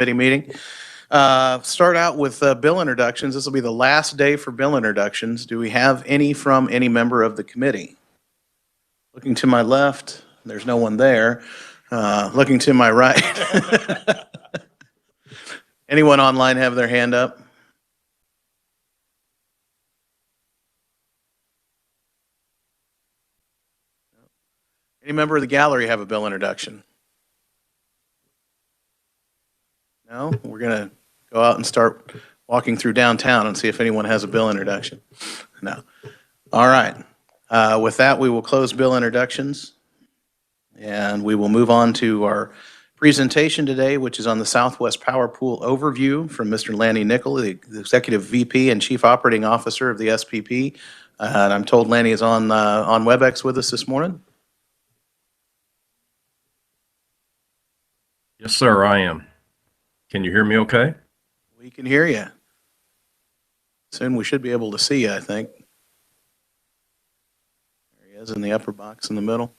committee meeting. Start out with bill introductions. This will be the last day for bill introductions. Do we have any from any member of the committee? Looking to my left, there's no one there. Looking to my right. Anyone online have their hand up? Any member of the gallery have a bill introduction? No? We're going to go out and start walking through downtown and see if anyone has a bill introduction. No. All right. With that, we will close bill introductions, and we will move on to our presentation today, which is on the Southwest Power Pool overview from Mr. Lanny Nickel, the Executive VP and Chief Operating Officer of the SPP. And I'm told Lanny is on WebEx with us this morning. Yes, sir, I am. Can you hear me okay? We can hear you. Soon we should be able to see you, I think. There he is in the upper box in the middle.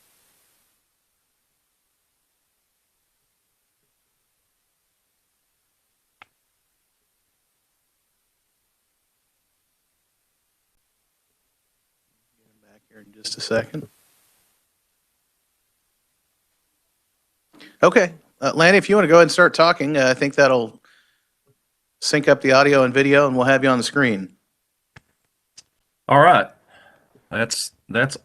Get him back here in just a second. Okay. Lanny, if you want to go ahead and start talking, I think that'll sync up the audio and video, and we'll have you on the screen. All right. That's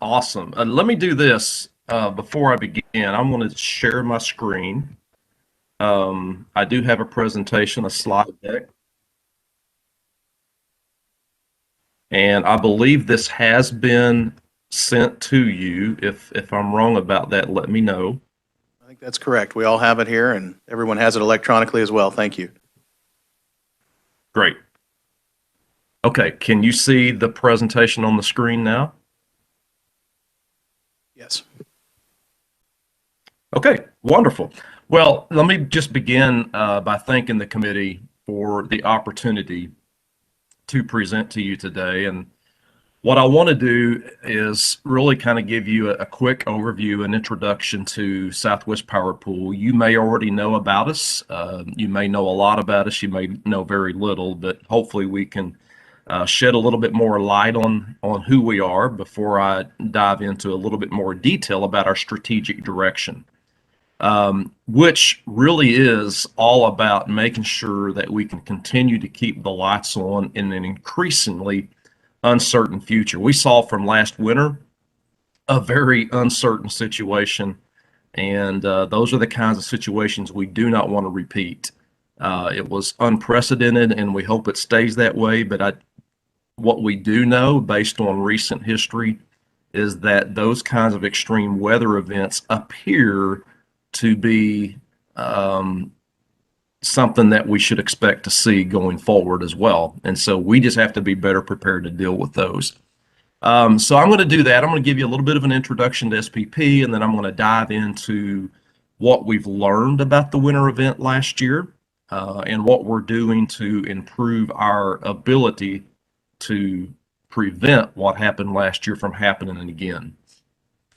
awesome. Let me do this before I begin. I'm going to share my screen. I do have a presentation, a slide deck. And I believe this has been sent to you. If I'm wrong about that, let me know. I think that's correct. We all have it here, and everyone has it electronically as well. Thank you. Great. Okay, can you see the presentation on the screen now? Yes. Okay, wonderful. Well, let me just begin by thanking the committee for the opportunity to present to you today. And what I want to do is really kind of give you a quick overview and introduction to Southwest Power Pool. You may already know about us. You may know a lot about us. You may know very little, but hopefully we can shed a little bit more light on who we are before I dive into a little bit more detail about our strategic direction, which really is all about making sure that we can continue to keep the lights on in an increasingly uncertain future. We saw from last winter a very uncertain situation, and those are the kinds of situations we do not want to repeat. It was unprecedented, and we hope it stays that way, but what we do know based on recent history is that those kinds of extreme weather events appear to be something that we should expect to see going forward as well. And so we just have to be better prepared to deal with those. So I'm going to do that. I'm going to give you a little bit of an introduction to SPP, and then I'm going to dive into what we've learned about the winter event last year and what we're doing to improve our ability to prevent what happened last year from happening again.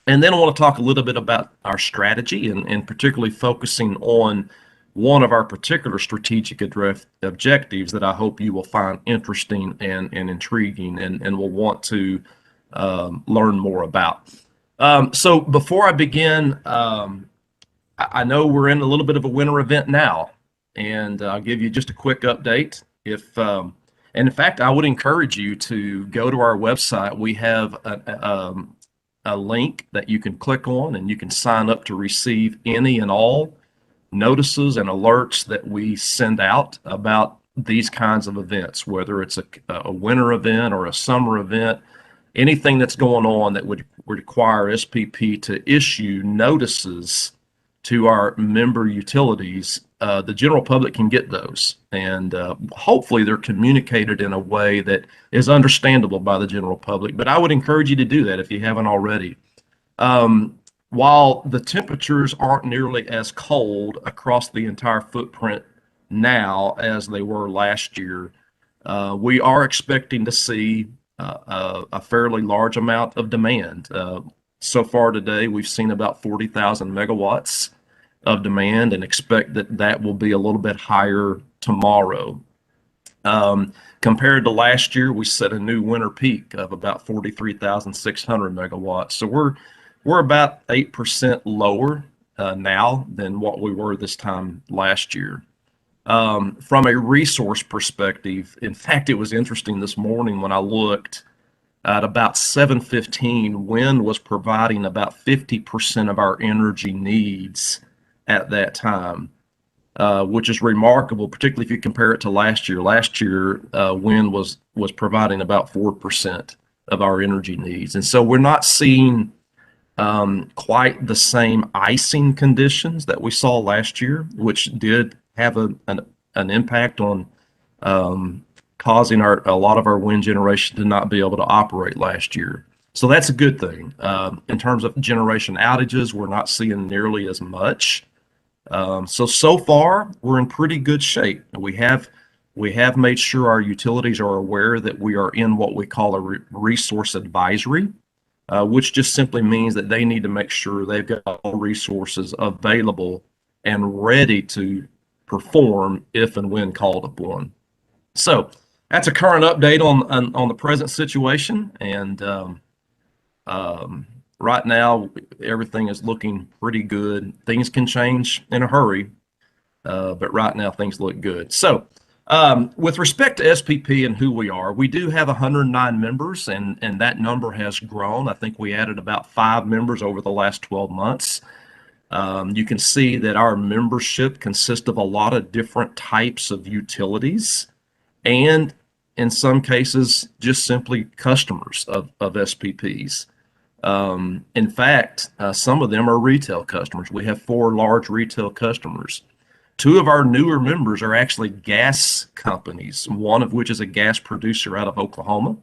And then I want to talk a little bit about our strategy and particularly focusing on one of our particular strategic objectives that I hope you will find interesting and intriguing and will want to learn more about. So before I begin, I know we're in a little bit of a winter event now, and I'll give you just a quick update. And in fact, I would encourage you to go to our website. We have a link that you can click on, and you can sign up to receive any and all notices and alerts that we send out about these kinds of events, whether it's a winter event or a summer event, anything that's going on that would require SPP to issue notices to our member utilities. The general public can get those, and hopefully they're communicated in a way that is understandable by the general public. But I would encourage you to do that if you haven't already. While the temperatures aren't nearly as cold across the entire footprint now as they were last year, we are expecting to see a fairly large amount of demand. So far today, we've seen about 40,000 megawatts, of demand and expect that that will be a little bit higher tomorrow. Compared to last year, we set a new winter peak of about 43,600 megawatts. So we're about 8% lower now than what we were this time last year. From a resource perspective, in fact, it was interesting this morning when I looked at about 7:15, wind was providing about 50% of our energy needs at that time, which is remarkable, particularly if you compare it to last year. Last year, wind was providing about 4% of our energy needs. And so we're not seeing quite the same icing conditions that we saw last year, which did have an impact on causing a lot of our wind generation to not be able to operate last year. So that's a good thing. In terms of generation outages, we're not seeing nearly as much. So far, we're in pretty good shape. We have made sure our utilities are aware that we are in what we call a resource advisory, which just simply means that they need to make sure they've got all resources available and ready to perform if and when called upon. So that's a current update on the present situation, and right now everything is looking pretty good. Things can change in a hurry, but right now things look good. So with respect to SPP and who we are, we do have 109 members, and that number has grown. I think we added about 5 members over the last 12 months. You can see that our membership consists of a lot of different types of utilities, and in some cases, just simply customers of SPPs. In fact, some of them are retail customers. We have 4 large retail customers. 2 of our newer members are actually gas companies, one of which is a gas producer out of Oklahoma,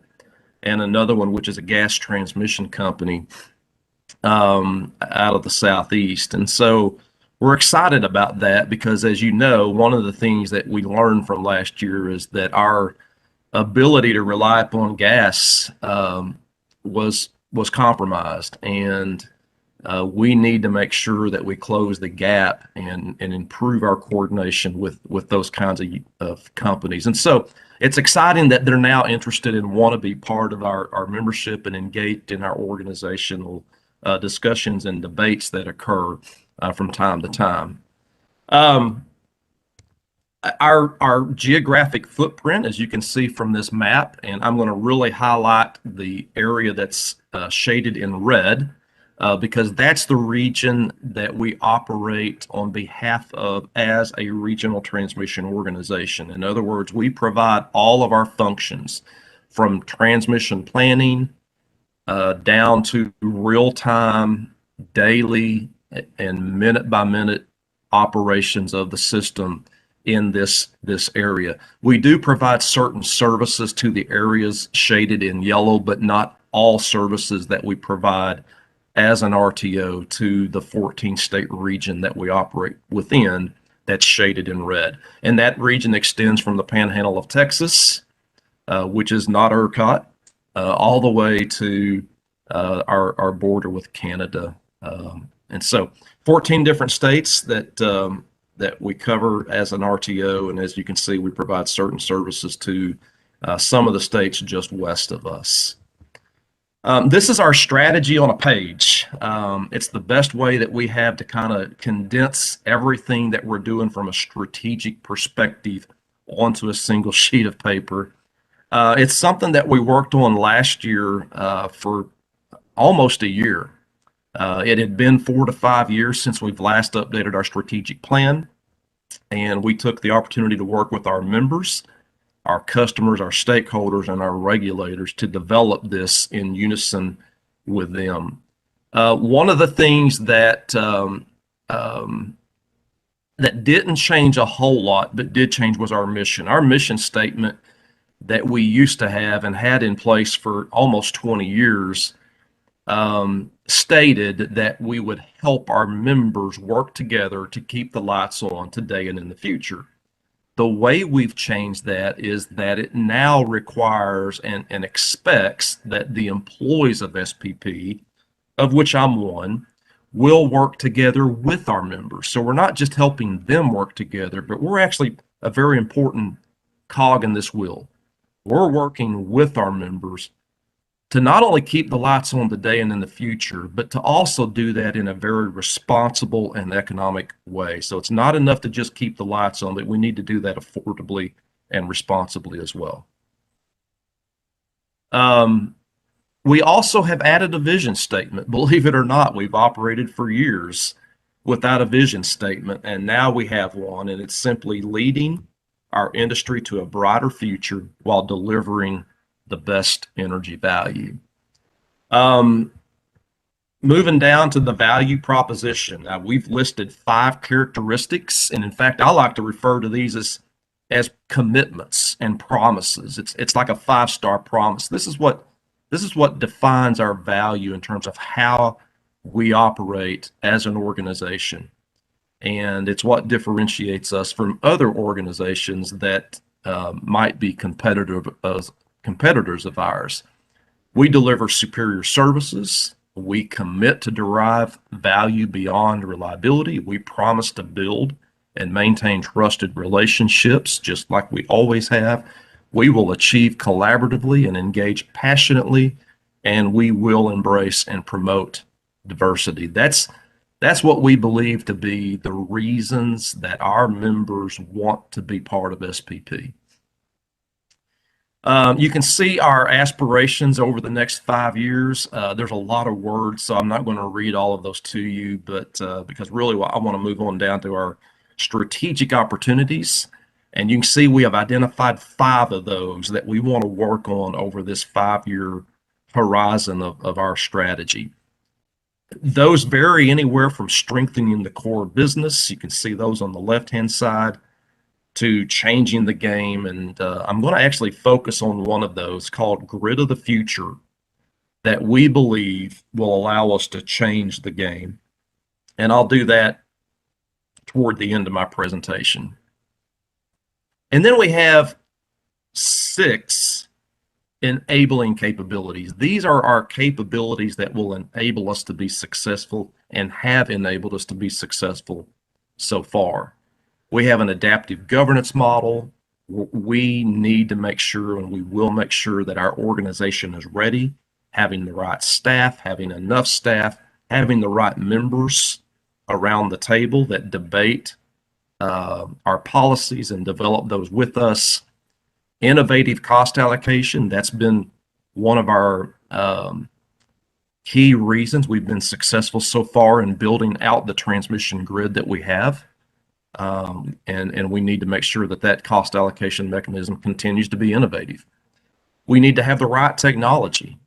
and another one which is a gas transmission company out of the Southeast. And so we're excited about that because, as you know, one of the things that we learned from last year is that our ability to rely upon gas was compromised, and we need to make sure that we close the gap and improve our coordination with those kinds of companies. And so it's exciting that they're now interested and want to be part of our membership and engaged in our organizational discussions and debates that occur from time to time. Our geographic footprint, as you can see from this map, and I'm going to really highlight the area that's shaded in red, because that's the region that we operate on behalf of as a regional transmission organization. In other words, we provide all of our functions from transmission planning down to real-time, daily, and minute-by-minute operations of the system in this area. We do provide certain services to the areas shaded in yellow, but not all services that we provide as an RTO to the 14-state region that we operate within that's shaded in red. And that region extends from the Panhandle of Texas, which is not ERCOT, all the way to our border with Canada. And so 14 different states that we cover as an RTO, and as you can see, we provide certain services to some of the states just west of us. This is our strategy on a page. It's the best way that we have to kind of condense everything that we're doing from a strategic perspective onto a single sheet of paper. It's something that we worked on last year for almost a year. It had been 4 to 5 years since we've last updated our strategic plan, and we took the opportunity to work with our members, our customers, our stakeholders, and our regulators to develop this in unison with them. One of the things that that didn't change a whole lot, but did change, was our mission. Our mission statement that we used to have and had in place for almost 20 years stated that we would help our members work together to keep the lights on today and in the future. The way we've changed that is that it now requires and expects that the employees of SPP, of which I'm one, will work together with our members. So we're not just helping them work together, but we're actually a very important cog in this wheel. We're working with our members to not only keep the lights on today and in the future, but to also do that in a very responsible and economic way. So it's not enough to just keep the lights on, but we need to do that affordably and responsibly as well. We also have added a vision statement. Believe it or not, we've operated for years without a vision statement, and now we have one, and it's simply leading our industry to a brighter future while delivering the best energy value. Moving down to the value proposition, we've listed 5 characteristics, and in fact, I like to refer to these as commitments and promises. It's like a 5-star promise. This is what defines our value in terms of how we operate as an organization. And it's what differentiates us from other organizations that might be competitors of ours. We deliver superior services. We commit to derive value beyond reliability. We promise to build and maintain trusted relationships, just like we always have. We will achieve collaboratively and engage passionately, and we will embrace and promote diversity. That's what we believe to be the reasons that our members want to be part of SPP. You can see our aspirations over the next 5 years. There's a lot of words, so I'm not going to read all of those to you, but because really I want to move on down to our strategic opportunities. And you can see we have identified 5 of those that we want to work on over this 5-year horizon of our strategy. Those vary anywhere from strengthening the core business, you can see those on the left-hand side, to changing the game. And I'm going to actually focus on one of those called Grid of the Future that we believe will allow us to change the game. And I'll do that toward the end of my presentation. And then we have 6 enabling capabilities. These are our capabilities that will enable us to be successful and have enabled us to be successful so far. We have an adaptive governance model. We need to make sure, and we will make sure, that our organization is ready, having the right staff, having enough staff, having the right members around the table that debate our policies and develop those with us. Innovative cost allocation, that's been one of our key reasons we've been successful so far in building out the transmission grid that we have. And we need to make sure that cost allocation mechanism continues to be innovative. We need to have the right technology.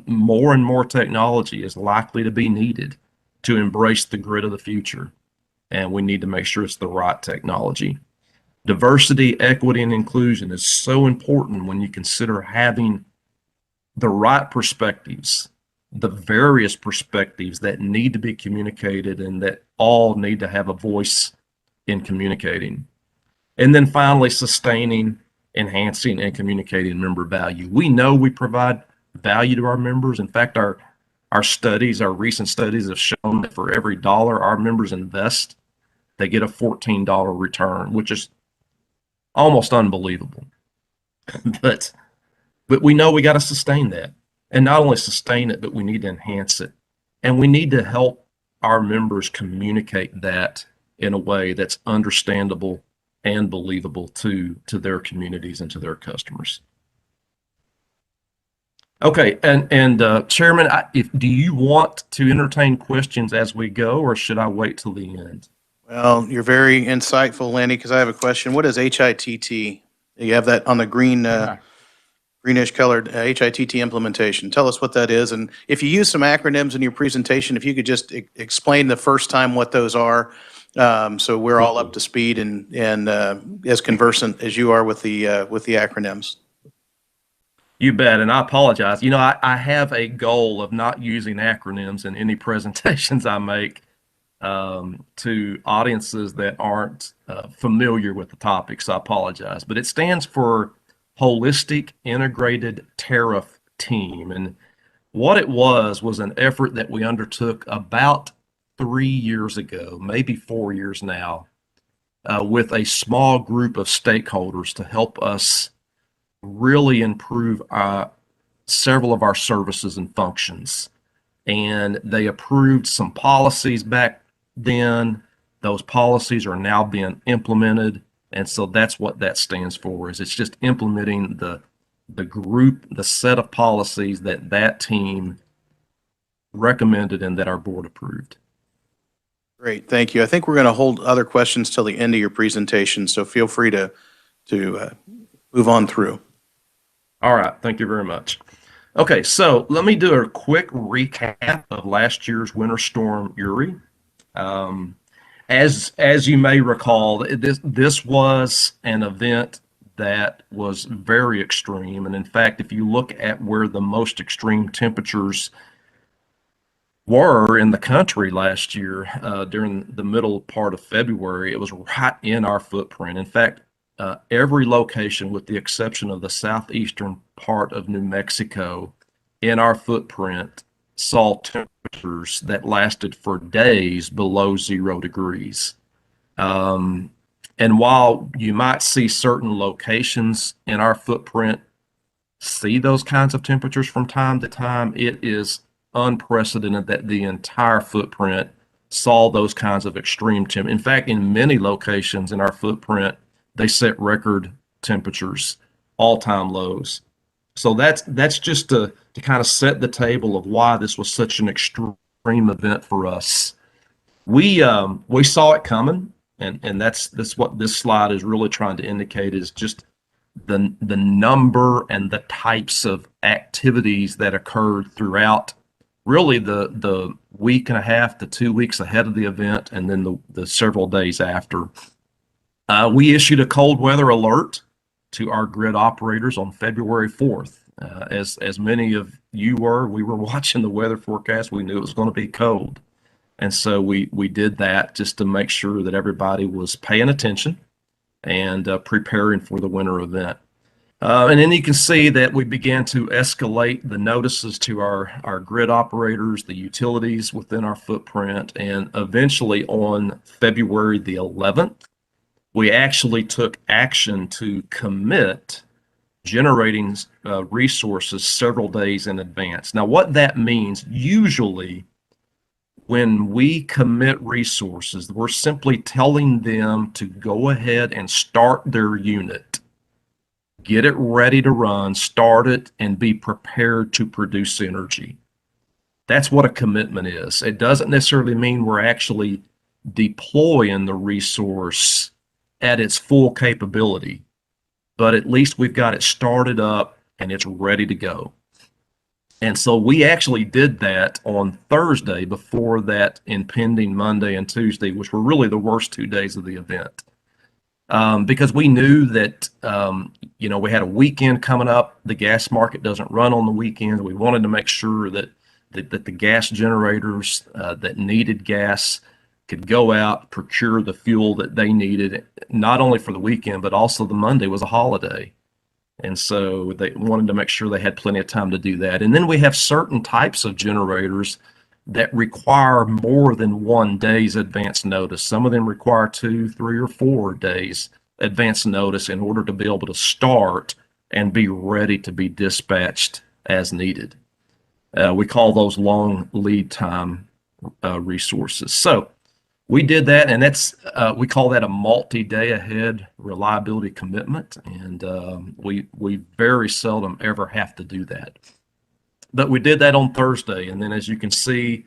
More and more technology is likely to be needed to embrace the grid of the future. And we need to make sure it's the right technology. Diversity, equity, and inclusion is so important when you consider having the right perspectives, the various perspectives that need to be communicated and that all need to have a voice in communicating. And then finally, sustaining, enhancing, and communicating member value. We know we provide value to our members. In fact, our recent studies have shown that for every dollar our members invest, they get a $14 return, which is almost unbelievable. but we know we got to sustain that, and not only sustain it, but we need to enhance it, and we need to help our members communicate that in a way that's understandable and believable to their communities and to their customers. Okay, and Chairman, do you want to entertain questions as we go, or should I wait till the end? Well, you're very insightful, Landy, because I have a question. What is HITT? You have that on the greenish colored HITT implementation. Tell us what that is. And if you use some acronyms in your presentation, if you could just explain the first time what those are, so we're all up to speed and as conversant as you are with the acronyms. You bet, and I apologize. You know, I have a goal of not using acronyms in any presentations I make to audiences that aren't familiar with the topic, so I apologize. But it stands for Holistic Integrated Tariff Team, and what it was an effort that we undertook about 3 years ago, maybe 4 years now, with a small group of stakeholders to help us really improve several of our services and functions. And they approved some policies back then. Those policies are now being implemented. And so that's what that stands for, is it's just implementing the group, the set of policies that that team recommended and that our board approved. Great, thank you. I think we're going to hold other questions till the end of your presentation, so feel free to move on through. All right, thank you very much. Okay, so let me do a quick recap of last year's Winter Storm Uri. As you may recall, this was an event that was very extreme, and in fact, if you look at where the most extreme temperatures were in the country last year, during the middle part of February, it was right in our footprint. In fact, every location, with the exception of the southeastern part of New Mexico, in our footprint saw temperatures that lasted for days below 0 degrees. And while you might see certain locations in our footprint see those kinds of temperatures from time to time, it is unprecedented that the entire footprint saw those kinds of extreme temp. In fact, in many locations in our footprint, they set record temperatures, all-time lows. So that's just to kind of set the table of why this was such an extreme event for us. We saw it coming, and that's what this slide is really trying to indicate, is just the number and the types of activities that occurred throughout really the week and a half to 2 weeks ahead of the event, and then the several days after. We issued a cold weather alert to our grid operators on February 4th. As many of you we were watching the weather forecast. We knew it was going to be cold. And so we did that just to make sure that everybody was paying attention and preparing for the winter event. And then you can see that we began to escalate the notices to our grid operators, the utilities within our footprint, and eventually on February the 11th, we actually took action to commit generating resources several days in advance. Now, what that means, usually when we commit resources, we're simply telling them to go ahead and start their unit, get it ready to run, start it, and be prepared to produce energy. That's what a commitment is. It doesn't necessarily mean we're actually deploying the resource at its full capability, but at least we've got it started up and it's ready to go. And so we actually did that on Thursday before that impending Monday and Tuesday, which were really the worst 2 days of the event. Because we knew that, we had a weekend coming up. The gas market doesn't run on the weekends. We wanted to make sure that the gas generators that needed gas could go out, procure the fuel that they needed, not only for the weekend, but also the Monday was a holiday. And so they wanted to make sure they had plenty of time to do that. And then we have certain types of generators that require more than 1 day's advance notice. Some of them require 2, 3, or 4 days advance notice in order to be able to start and be ready to be dispatched as needed. We call those long lead time resources. So we did that, and that's we call that a multi-day ahead reliability commitment, and we very seldom ever have to do that. But we did that on Thursday, and then as you can see,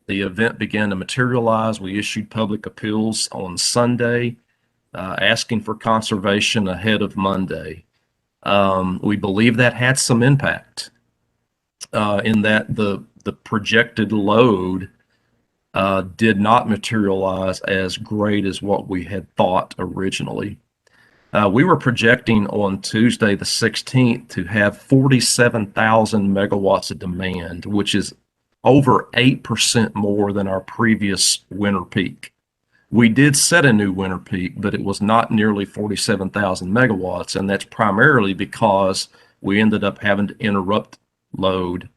the event began to materialize. We issued public appeals on Sunday, asking for conservation ahead of Monday. We believe that had some impact in that the projected load did not materialize as great as what we had thought originally. We were projecting on Tuesday the 16th to have 47,000 megawatts of demand, which is over 8% more than our previous winter peak. We did set a new winter peak, but it was not nearly 47,000 megawatts, and that's primarily because we ended up having to interrupt load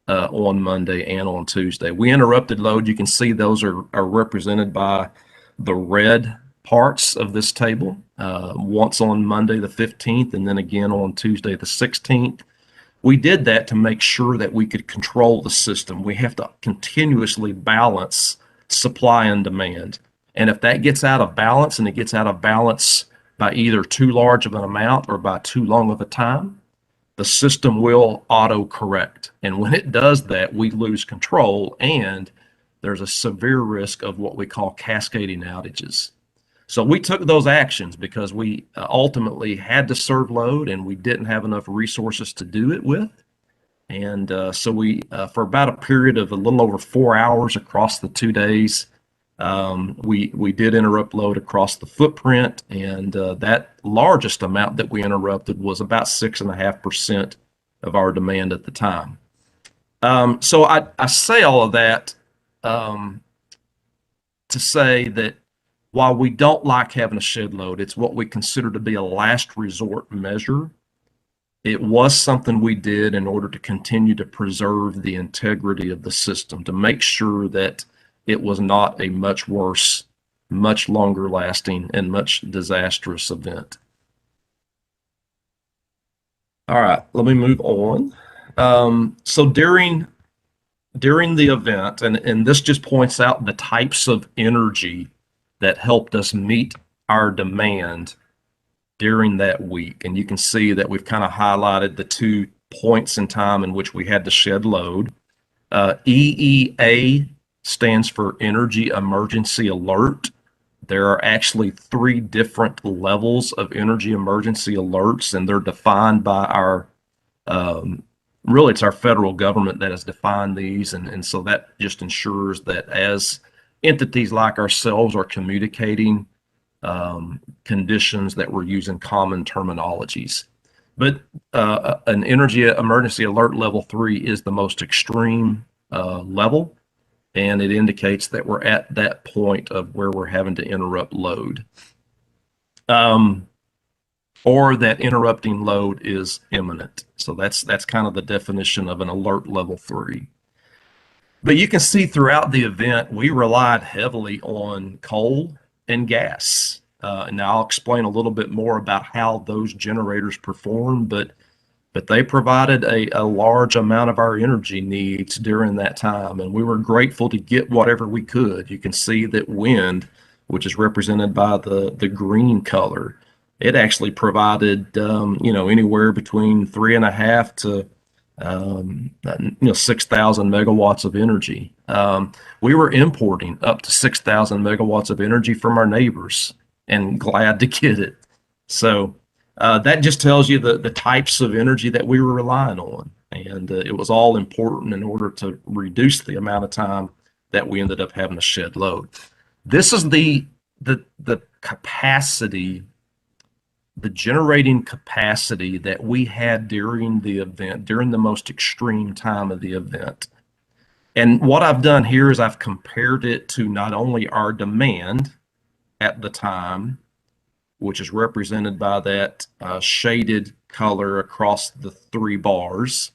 on Monday and on Tuesday. We interrupted load. You can see those are represented by the red parts of this table, once on Monday the 15th and then again on Tuesday the 16th. We did that to make sure that we could control the system. We have to continuously balance supply and demand. And if that gets out of balance, and it gets out of balance by either too large of an amount or by too long of a time, the system will auto correct. And when it does that, we lose control, and there's a severe risk of what we call cascading outages. So we took those actions because we ultimately had to serve load and we didn't have enough resources to do it with. And so we, for about a period of a little over 4 hours across the 2 days, we did interrupt load across the footprint, and that largest amount that we interrupted was about 6.5% of our demand at the time. So I say all of that to say that while we don't like having a shed load, it's what we consider to be a last resort measure. It was something we did in order to continue to preserve the integrity of the system, to make sure that it was not a much worse, much longer lasting, and much disastrous event. All right, let me move on. So during the event, and this just points out the types of energy that helped us meet our demand during that week. And you can see that we've kind of highlighted the 2 points in time in which we had to shed load. EEA stands for Energy Emergency Alert. There are actually 3 different levels of energy emergency alerts, and they're defined by our, really it's our federal government that has defined these. And so that just ensures that as entities like ourselves are communicating conditions, that we're using common terminologies. But an energy emergency alert level 3 is the most extreme level, and it indicates that we're at that point of where we're having to interrupt load, or that interrupting load is imminent. So that's kind of the definition of an alert level 3. But you can see throughout the event, we relied heavily on coal and gas. And now I'll explain a little bit more about how those generators perform, but they provided a large amount of our energy needs during that time, and we were grateful to get whatever we could. You can see that wind, which is represented by the green color, it actually provided anywhere between 3.5 to 6,000 megawatts of energy. We were importing up to 6,000 megawatts of energy from our neighbors, and glad to get it. So that just tells you the types of energy that we were relying on, and it was all important in order to reduce the amount of time that we ended up having to shed load. This is the capacity, the generating capacity that we had during the event, during the most extreme time of the event. And what I've done here is I've compared it to not only our demand at the time, which is represented by that shaded color across the 3 bars,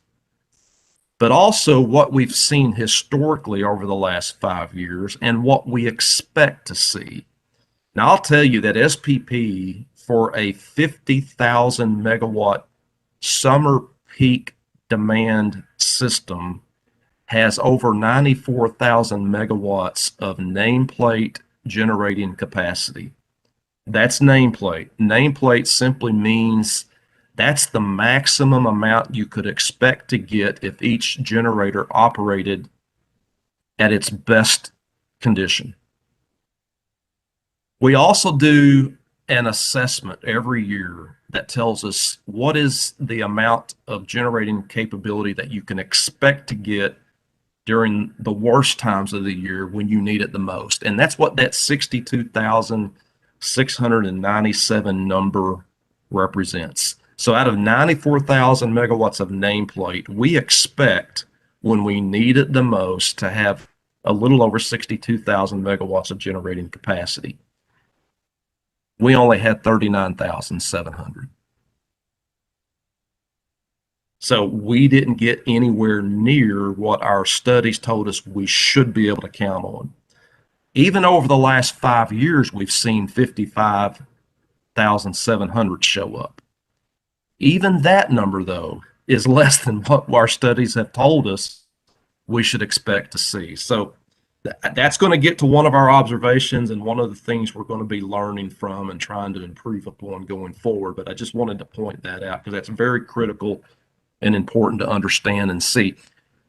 but also what we've seen historically over the last 5 years and what we expect to see. Now, I'll tell you that SPP, for a 50,000 megawatt summer peak demand system, has over 94,000 megawatts of nameplate generating capacity. That's nameplate. Nameplate simply means that's the maximum amount you could expect to get if each generator operated at its best condition. We also do an assessment every year that tells us what is the amount of generating capability that you can expect to get during the worst times of the year when you need it the most. And that's what that 62,697 number represents. So out of 94,000 megawatts of nameplate, we expect when we need it the most to have a little over 62,000 megawatts of generating capacity. We only had 39,700. So we didn't get anywhere near what our studies told us we should be able to count on. Even over the last 5 years, we've seen 55,700 show up. Even that number, though, is less than what our studies have told us we should expect to see. So that's going to get to one of our observations and one of the things we're going to be learning from and trying to improve upon going forward. But I just wanted to point that out because that's very critical and important to understand and see.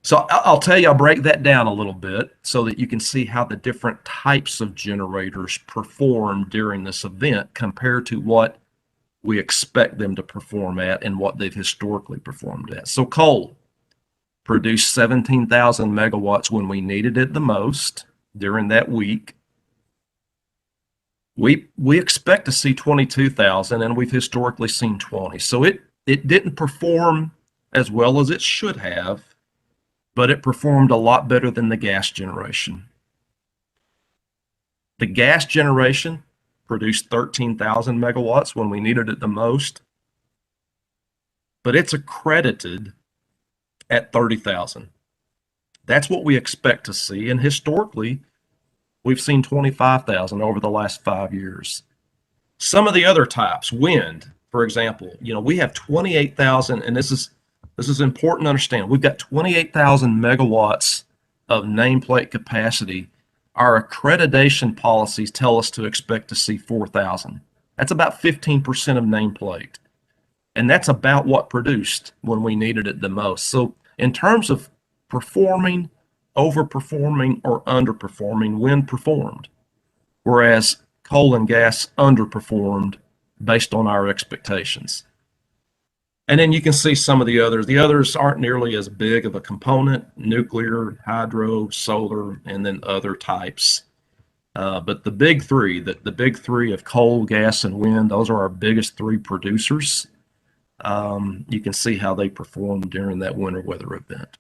So I'll tell you, I'll break that down a little bit so that you can see how the different types of generators perform during this event compared to what we expect them to perform at and what they've historically performed at. So coal produced 17,000 megawatts when we needed it the most during that week. We expect to see 22,000, and we've historically seen 20. So it didn't perform as well as it should have, but it performed a lot better than the gas generation. The gas generation produced 13,000 megawatts when we needed it the most, but it's accredited at 30,000. That's what we expect to see, and historically, we've seen 25,000 over the last 5 years. Some of the other types, wind, for example, we have 28,000, and this is important to understand. We've got 28,000 megawatts of nameplate capacity. Our accreditation policies tell us to expect to see 4,000. That's about 15% of nameplate. And that's about what produced when we needed it the most. So in terms of performing, overperforming, or underperforming, wind performed, whereas coal and gas underperformed based on our expectations. And then you can see some of the others. The others aren't nearly as big of a component: nuclear, hydro, solar, and then other types. But the big three, the big three of coal, gas, and wind, those are our biggest three producers. You can see how they performed during that winter weather event.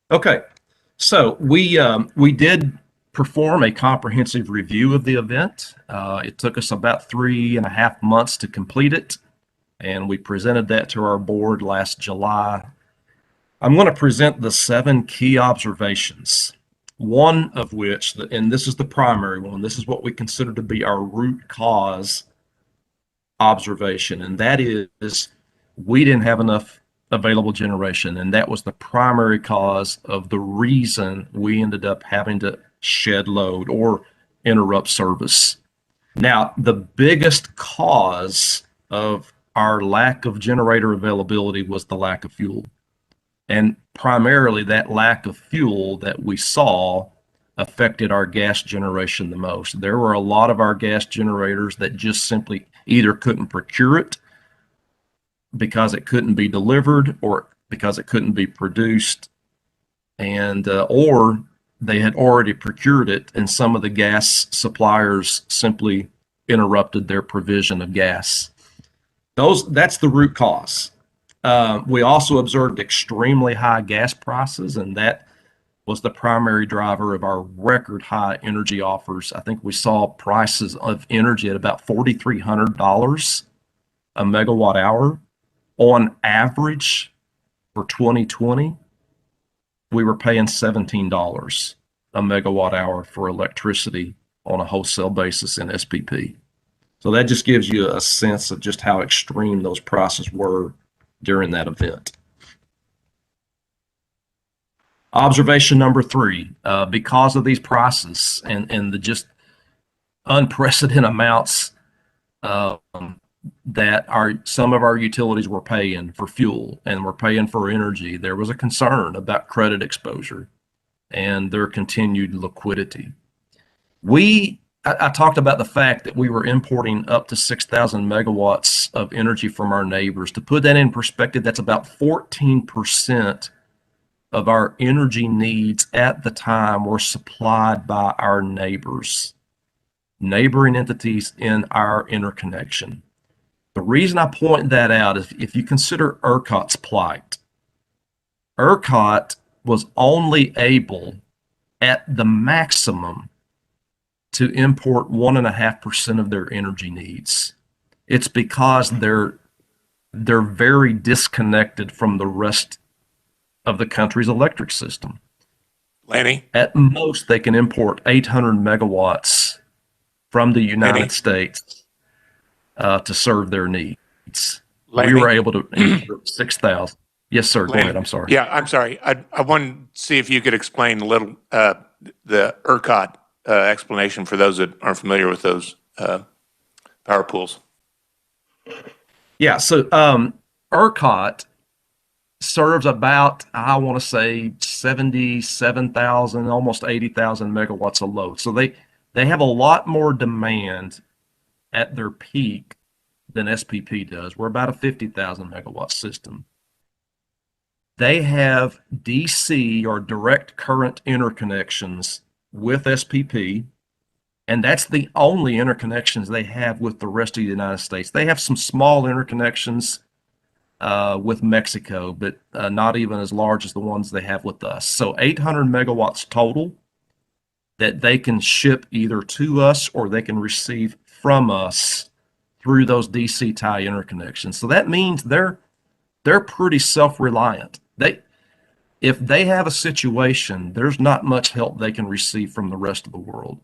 Okay, so we did perform a comprehensive review of the event. It took us about 3.5 months to complete it, and we presented that to our board last July. I'm going to present the 7 key observations, one of which, and this is the primary one, this is what we consider to be our root cause observation, and that is we didn't have enough available generation, and that was the primary cause of the reason we ended up having to shed load or interrupt service. Now, the biggest cause of our lack of generator availability was the lack of fuel. And primarily that lack of fuel that we saw affected our gas generation the most. There were a lot of our gas generators that just simply either couldn't procure it because it couldn't be delivered or because it couldn't be produced, and or they had already procured it and some of the gas suppliers simply interrupted their provision of gas. That's the root cause. We also observed extremely high gas prices, and that was the primary driver of our record high energy offers. I think we saw prices of energy at about $4,300 a megawatt hour. On average for 2020, we were paying $17 a megawatt hour for electricity on a wholesale basis in SPP. So that just gives you a sense of just how extreme those prices were during that event. Observation number 3, because of these prices and the just unprecedented amounts that some of our utilities were paying for fuel and were paying for energy, there was a concern about credit exposure and their continued liquidity. I talked about the fact that we were importing up to 6,000 megawatts of energy from our neighbors. To put that in perspective, that's about 14% of our energy needs at the time were supplied by our neighbors, neighboring entities in our interconnection. The reason I point that out is if you consider ERCOT's plight, ERCOT was only able at the maximum to import 1.5% of their energy needs. It's because they're very disconnected from the rest of the country's electric system. Lanny, At most, they can import 800 megawatts from the United States to serve their needs. Lanny? We were able to import 6,000. Yes, sir. Go ahead. I'm sorry. Yeah, I'm sorry. I wanted to see if you could explain a little the ERCOT explanation for those that aren't familiar with those power pools. Yeah, so ERCOT serves about, I want to say, 77,000, almost 80,000 megawatts of load. So they have a lot more demand at their peak than SPP does. We're about a 50,000 megawatt system. They have DC or direct current interconnections with SPP, and that's the only interconnections they have with the rest of the United States. They have some small interconnections with Mexico, but not even as large as the ones they have with us. So 800 megawatts total that they can ship either to us or they can receive from us through those DC tie interconnections. So that means they're pretty self-reliant. If they have a situation, there's not much help they can receive from the rest of the world.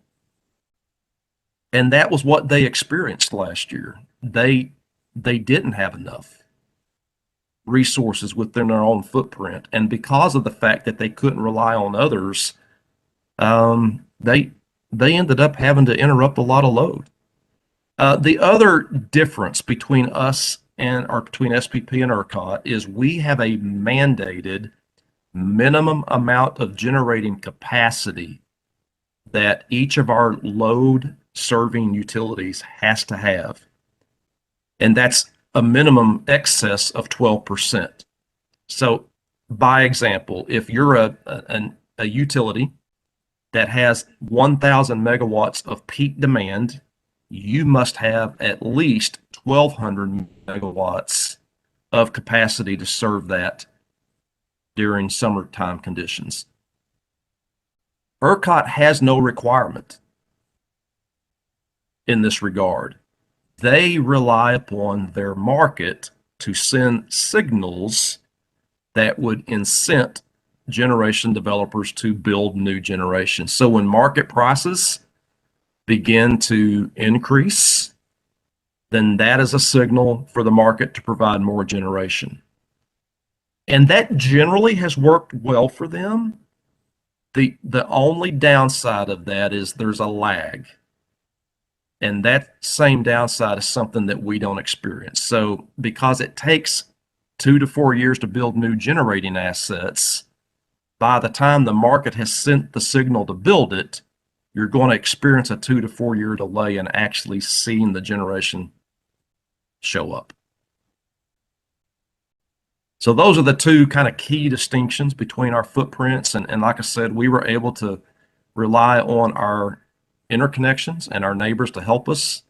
And that was what they experienced last year. They didn't have enough resources within their own footprint. And because of the fact that they couldn't rely on others, they ended up having to interrupt a lot of load. The other difference between us or between SPP and ERCOT is we have a mandated minimum amount of generating capacity that each of our load serving utilities has to have. And that's a minimum excess of 12%. So by example, if you're a utility that has 1,000 megawatts of peak demand, you must have at least 1,200 megawatts of capacity to serve that during summertime conditions. ERCOT has no requirement in this regard. They rely upon their market to send signals that would incent generation developers to build new generation. So when market prices begin to increase, then that is a signal for the market to provide more generation. And that generally has worked well for them. The only downside of that is there's a lag. And that same downside is something that we don't experience. So because it takes 2 to 4 years to build new generating assets, by the time the market has sent the signal to build it, you're going to experience a 2 to 4 year delay in actually seeing the generation show up. So those are the two kind of key distinctions between our footprints. And like I said, we were able to rely on our interconnections and our neighbors to help us.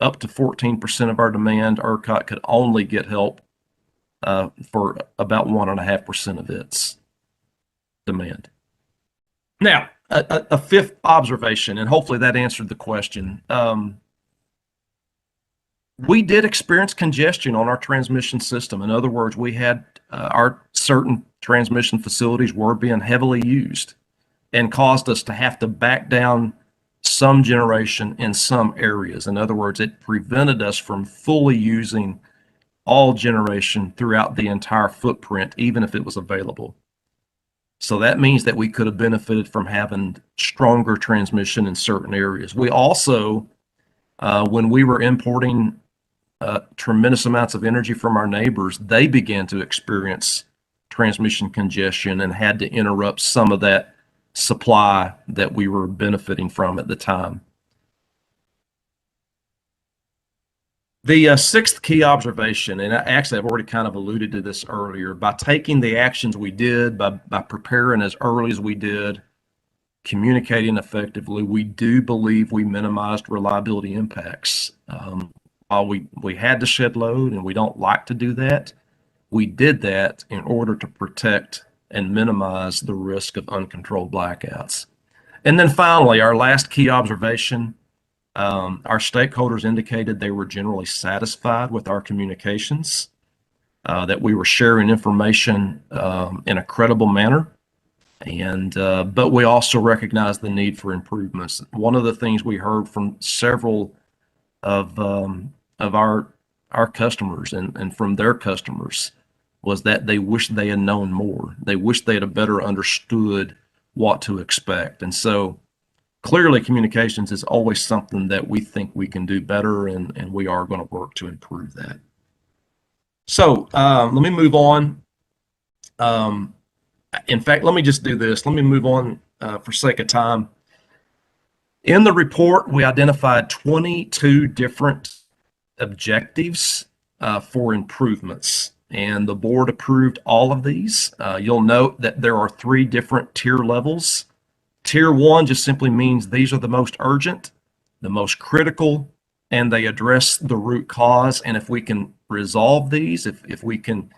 Up to 14% of our demand, ERCOT could only get help for about 1.5% of its demand. Now, a fifth observation, and hopefully that answered the question. We did experience congestion on our transmission system. In other words, we had our certain transmission facilities were being heavily used and caused us to have to back down some generation in some areas. In other words, it prevented us from fully using all generation throughout the entire footprint, even if it was available. So that means that we could have benefited from having stronger transmission in certain areas. We also, when we were importing tremendous amounts of energy from our neighbors, they began to experience transmission congestion and had to interrupt some of that supply that we were benefiting from at the time. The sixth key observation, and actually I've already kind of alluded to this earlier, by taking the actions we did, by preparing as early as we did, communicating effectively, we do believe we minimized reliability impacts. While we had to shed load and we don't like to do that, we did that in order to protect and minimize the risk of uncontrolled blackouts. And then finally, our last key observation, our stakeholders indicated they were generally satisfied with our communications, that we were sharing information in a credible manner. And but we also recognize the need for improvements. One of the things we heard from several of our customers and from their customers was that they wish they had known more. They wish they had better understood what to expect. And so clearly communications is always something that we think we can do better, and we are going to work to improve that. So let me move on. In fact, let me just do this. Let me move on for sake of time. In the report, we identified 22 different objectives for improvements, and the board approved all of these. You'll note that there are 3 different tier levels. Tier 1 just simply means these are the most urgent, the most critical, and they address the root cause. And if we can resolve these, if we can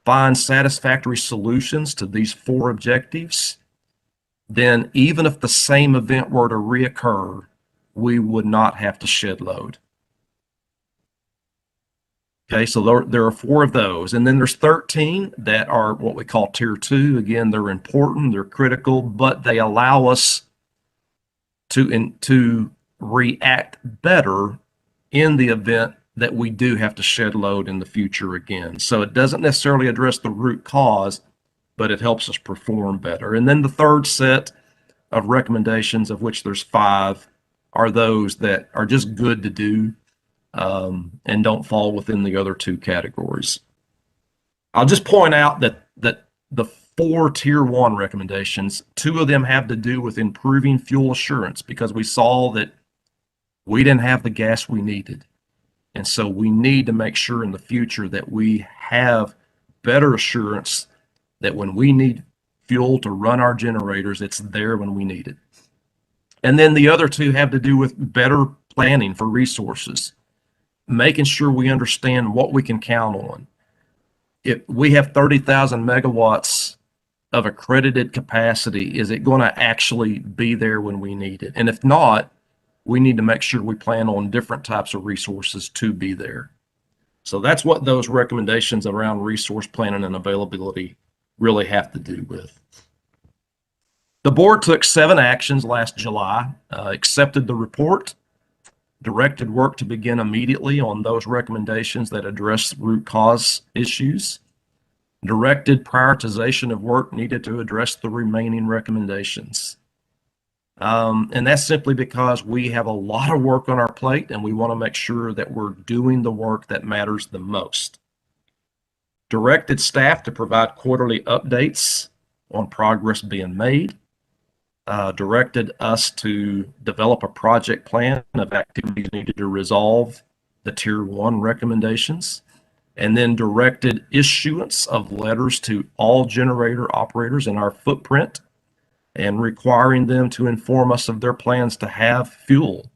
find satisfactory solutions to these 4 objectives, then even if the same event were to reoccur, we would not have to shed load. Okay, so there are 4 of those. And then there's 13 that are what we call tier 2. Again, they're important, they're critical, but they allow us to react better in the event that we do have to shed load in the future again. So it doesn't necessarily address the root cause, but it helps us perform better. And then the third set of recommendations, of which there's 5, are those that are just good to do and don't fall within the other 2 categories. I'll just point out that the 4 tier 1 recommendations, 2 of them have to do with improving fuel assurance, because we saw that we didn't have the gas we needed. And so we need to make sure in the future that we have better assurance that when we need fuel to run our generators, it's there when we need it. And then the other 2 have to do with better planning for resources, making sure we understand what we can count on. If we have 30,000 megawatts of accredited capacity, is it going to actually be there when we need it? And if not, we need to make sure we plan on different types of resources to be there. So that's what those recommendations around resource planning and availability really have to do with. The board took 7 actions last July, accepted the report, directed work to begin immediately on those recommendations that address root cause issues, directed prioritization of work needed to address the remaining recommendations. And that's simply because we have a lot of work on our plate, and we want to make sure that we're doing the work that matters the most. Directed staff to provide quarterly updates on progress being made. Directed us to develop a project plan of activities needed to resolve the tier 1 recommendations, and then directed issuance of letters to all generator operators in our footprint and requiring them to inform us of their plans to have fuel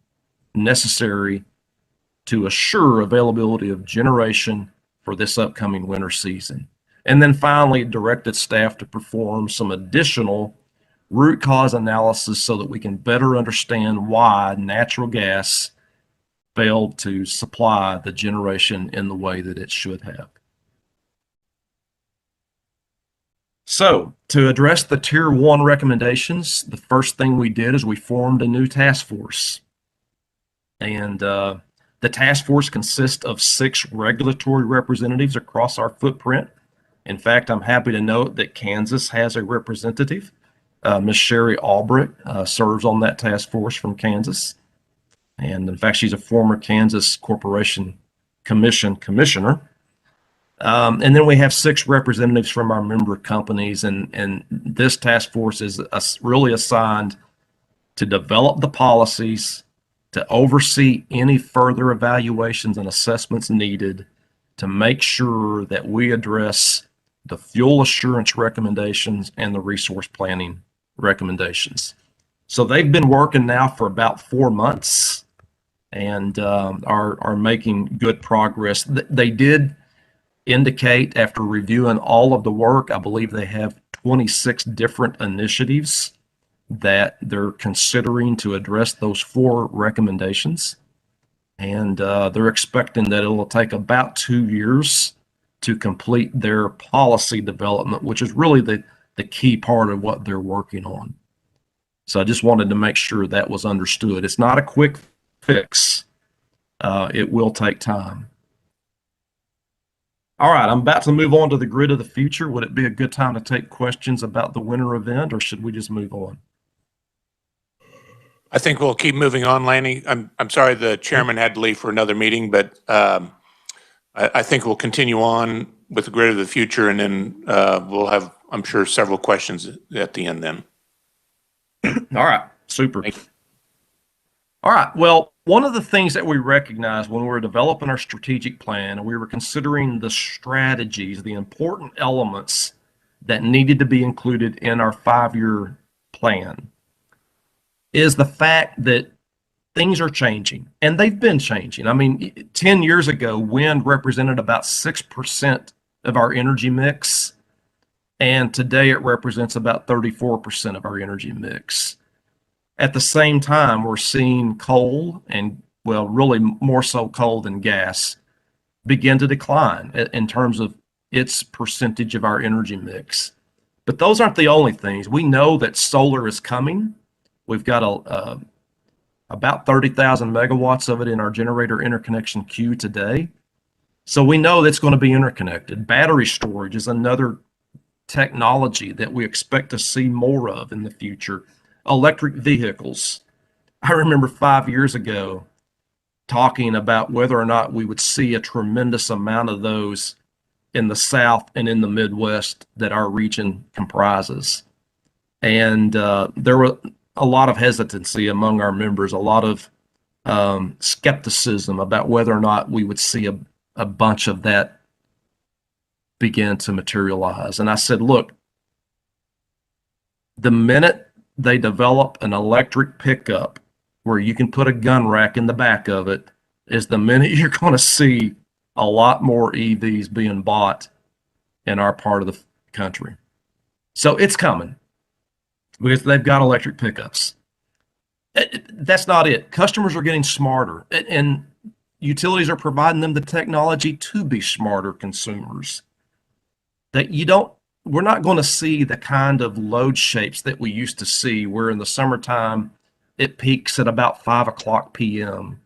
necessary to assure availability of generation for this upcoming winter season. And then finally, directed staff to perform some additional root cause analysis so that we can better understand why natural gas failed to supply the generation in the way that it should have. So to address the tier 1 recommendations, the first thing we did is we formed a new task force. And the task force consists of 6 regulatory representatives across our footprint. In fact, I'm happy to note that Kansas has a representative. Ms. Sherry Albrecht serves on that task force from Kansas. And in fact, she's a former Kansas Corporation Commission commissioner. And then we have 6 representatives from our member companies, and this task force is really assigned to develop the policies, to oversee any further evaluations and assessments needed to make sure that we address the fuel assurance recommendations and the resource planning recommendations. So they've been working now for about 4 months and are making good progress. They did indicate, after reviewing all of the work, I believe they have 26 different initiatives that they're considering to address those 4 recommendations. And they're expecting that it will take about 2 years to complete their policy development, which is really the key part of what they're working on. So I just wanted to make sure that was understood. It's not a quick fix. It will take time. All right, I'm about to move on to the grid of the future. Would it be a good time to take questions about the winter event, or should we just move on? I think we'll keep moving on, Lanny. I'm sorry the chairman had to leave for another meeting, but I think we'll continue on with the grid of the future, and then we'll have, I'm sure, several questions at the end then. All right, super. Thank you. All right, well, one of the things that we recognized when we were developing our strategic plan and we were considering the strategies, the important elements that needed to be included in our 5-year plan, is the fact that things are changing, and they've been changing. I mean, 10 years ago, wind represented about 6% of our energy mix, and today it represents about 34% of our energy mix. At the same time, we're seeing coal, and well, really more so coal than gas, begin to decline in terms of its percentage of our energy mix. But those aren't the only things. We know that solar is coming. We've got about 30,000 megawatts of it in our generator interconnection queue today. So we know that's going to be interconnected. Battery storage is another technology that we expect to see more of in the future. Electric vehicles. I remember 5 years ago talking about whether or not we would see a tremendous amount of those in the South and in the Midwest that our region comprises. And there were a lot of hesitancy among our members, a lot of skepticism about whether or not we would see a bunch of that begin to materialize. And I said, look, the minute they develop an electric pickup where you can put a gun rack in the back of it is the minute you're going to see a lot more EVs being bought in our part of the country. So it's coming because they've got electric pickups. That's not it. Customers are getting smarter, and utilities are providing them the technology to be smarter consumers. That we're not going to see the kind of load shapes that we used to see where in the summertime it peaks at about 5:00 p.m.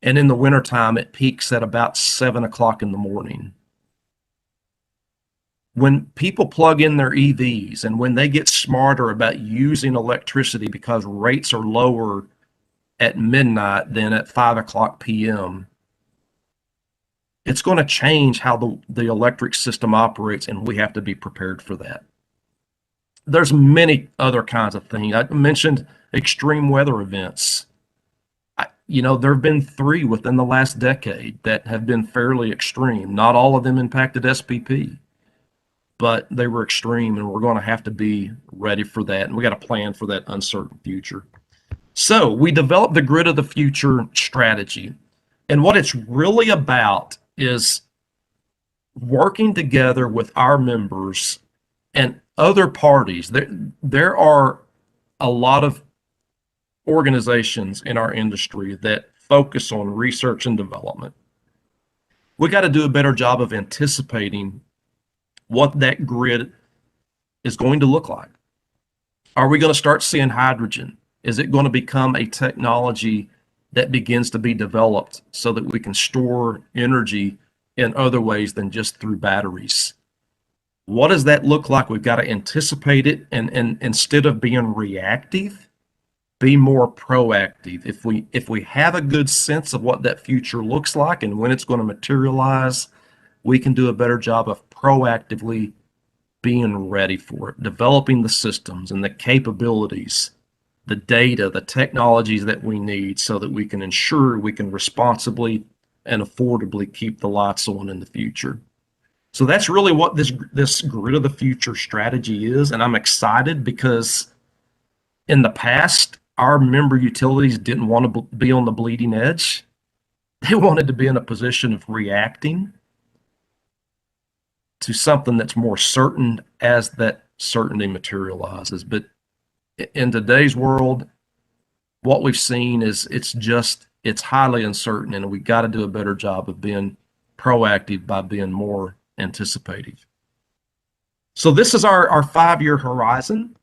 And in the wintertime it peaks at about 7:00 in the morning. When people plug in their EVs and when they get smarter about using electricity because rates are lower at midnight than at 5:00 p.m., it's going to change how the electric system operates, and we have to be prepared for that. There's many other kinds of things. I mentioned extreme weather events. There have been 3 within the last decade that have been fairly extreme. Not all of them impacted SPP, but they were extreme, and we're going to have to be ready for that, and we got to plan for that uncertain future. So we developed the Grid of the Future strategy, and what it's really about is working together with our members and other parties. There are a lot of organizations in our industry that focus on research and development. We got to do a better job of anticipating what that grid is going to look like. Are we going to start seeing hydrogen? Is it going to become a technology that begins to be developed so that we can store energy in other ways than just through batteries? What does that look like? We've got to anticipate it, and instead of being reactive, be more proactive. If we have a good sense of what that future looks like and when it's going to materialize, we can do a better job of proactively being ready for it, developing the systems and the capabilities, the data, the technologies that we need so that we can ensure we can responsibly and affordably keep the lights on in the future. So that's really what this Grid of the Future strategy is, and I'm excited because in the past, our member utilities didn't want to be on the bleeding edge. They wanted to be in a position of reacting to something that's more certain as that certainty materializes. But in today's world, what we've seen is it's highly uncertain, and we've got to do a better job of being proactive by being more anticipative. So this is our 5-year horizon.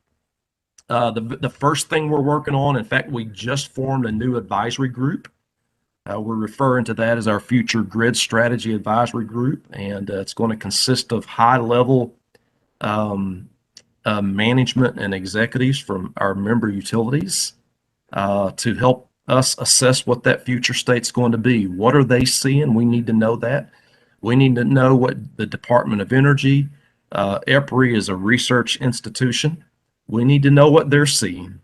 The first thing we're working on, in fact, we just formed a new advisory group. We're referring to that as our Future Grid Strategy Advisory Group, and it's going to consist of high-level management and executives from our member utilities to help us assess what that future state's going to be. What are they seeing? We need to know that. We need to know what the Department of Energy, EPRI is a research institution. We need to know what they're seeing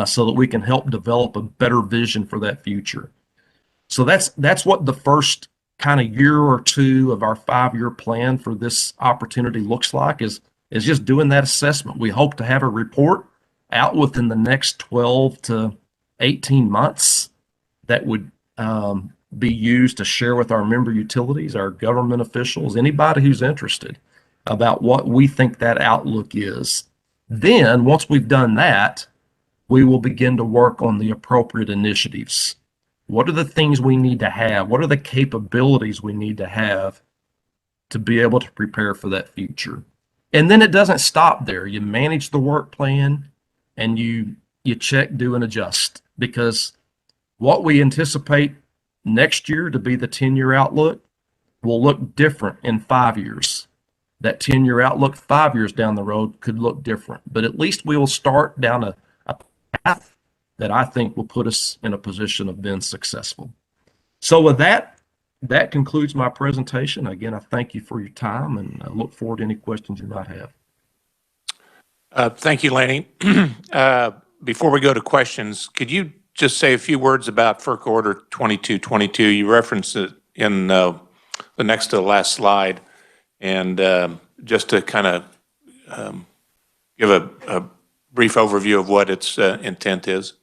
so that we can help develop a better vision for that future. So that's what the first kind of year or two of our 5-year plan for this opportunity looks like, is just doing that assessment. We hope to have a report out within the next 12 to 18 months that would be used to share with our member utilities, our government officials, anybody who's interested, about what we think that outlook is. Then, once we've done that, we will begin to work on the appropriate initiatives. What are the things we need to have? What are the capabilities we need to have to be able to prepare for that future? And then it doesn't stop there. You manage the work plan and you check, do, and adjust, because what we anticipate next year to be the 10-year outlook will look different in 5 years. That 10-year outlook 5 years down the road could look different, but at least we will start down a path that I think will put us in a position of being successful. So with that concludes my presentation. Again, I thank you for your time, and I look forward to any questions you might have. Thank you, Lanny. Before we go to questions, could you just say a few words about Ferc Order 2222? You referenced it in the next to the last slide, and just to kind of give a brief overview of what its intent is.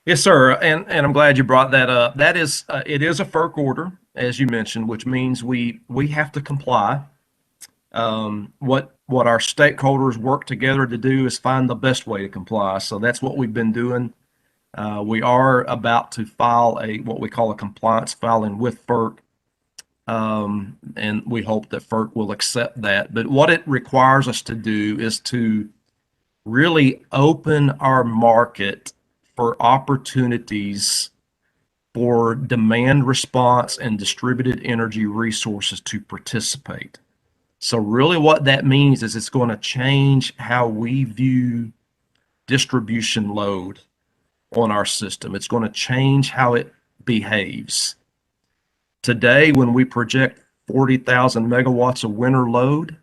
Yes, sir, and I'm glad you brought that up. That is, it is a Ferc order, as you mentioned, which means we have to comply. What our stakeholders work together to do is find the best way to comply. So that's what we've been doing. We are about to file what we call a compliance filing with Ferc, and we hope that Ferc will accept that. But what it requires us to do is to really open our market for opportunities for demand response and distributed energy resources to participate. So really what that means is it's going to change how we view distribution load on our system. It's going to change how it behaves. Today, when we project 40,000 megawatts of winter load,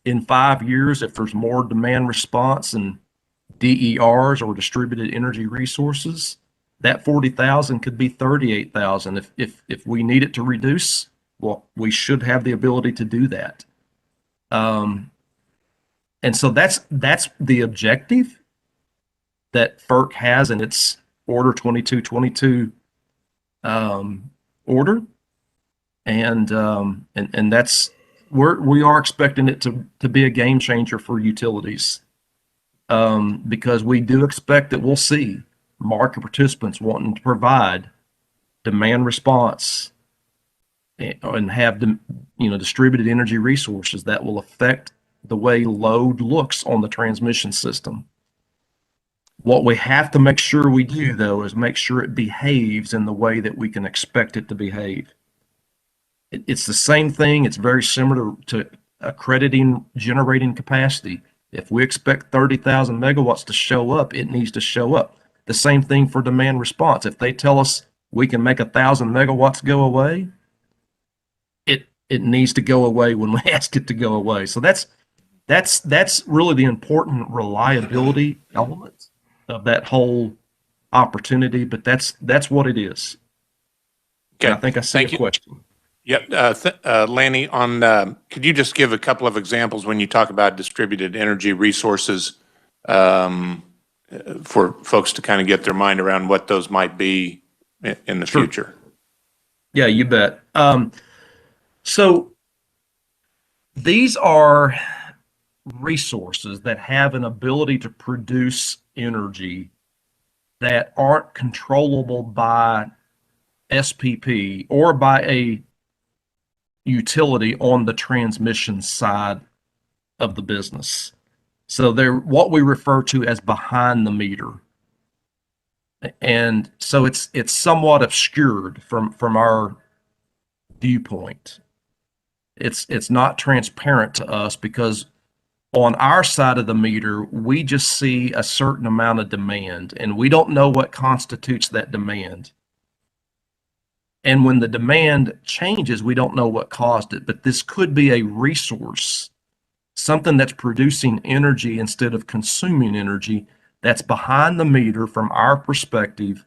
in 5 years, if there's more demand response and DERs, or distributed energy resources, that 40,000 could be 38,000. If we need it to reduce, well, we should have the ability to do that. And so that's the objective that FERC has in its Order 2222 order, and that's we are expecting it to be a game changer for utilities, because we do expect that we'll see market participants wanting to provide demand response and have distributed energy resources that will affect the way load looks on the transmission system. What we have to make sure we do, though, is make sure it behaves in the way that we can expect it to behave. It's the same thing. It's very similar to accrediting generating capacity. If we expect 30,000 megawatts to show up, it needs to show up. The same thing for demand response. If they tell us we can make 1,000 megawatts go away, it needs to go away when we ask it to go away. So that's really the important reliability element of that whole opportunity. But that's what it is. Okay. And I think I see a question. Yep. Lanny, could you just give a couple of examples when you talk about distributed energy resources, for folks to kind of get their mind around what those might be in the future? Yeah, you bet. So These are resources that have an ability to produce energy that aren't controllable by SPP or by a utility on the transmission side of the business. So they're what we refer to as behind the meter. And so it's somewhat obscured from our viewpoint. It's not transparent to us because on our side of the meter, we just see a certain amount of demand, and we don't know what constitutes that demand. And when the demand changes, we don't know what caused it. But this could be a resource, something that's producing energy instead of consuming energy, that's behind the meter from our perspective,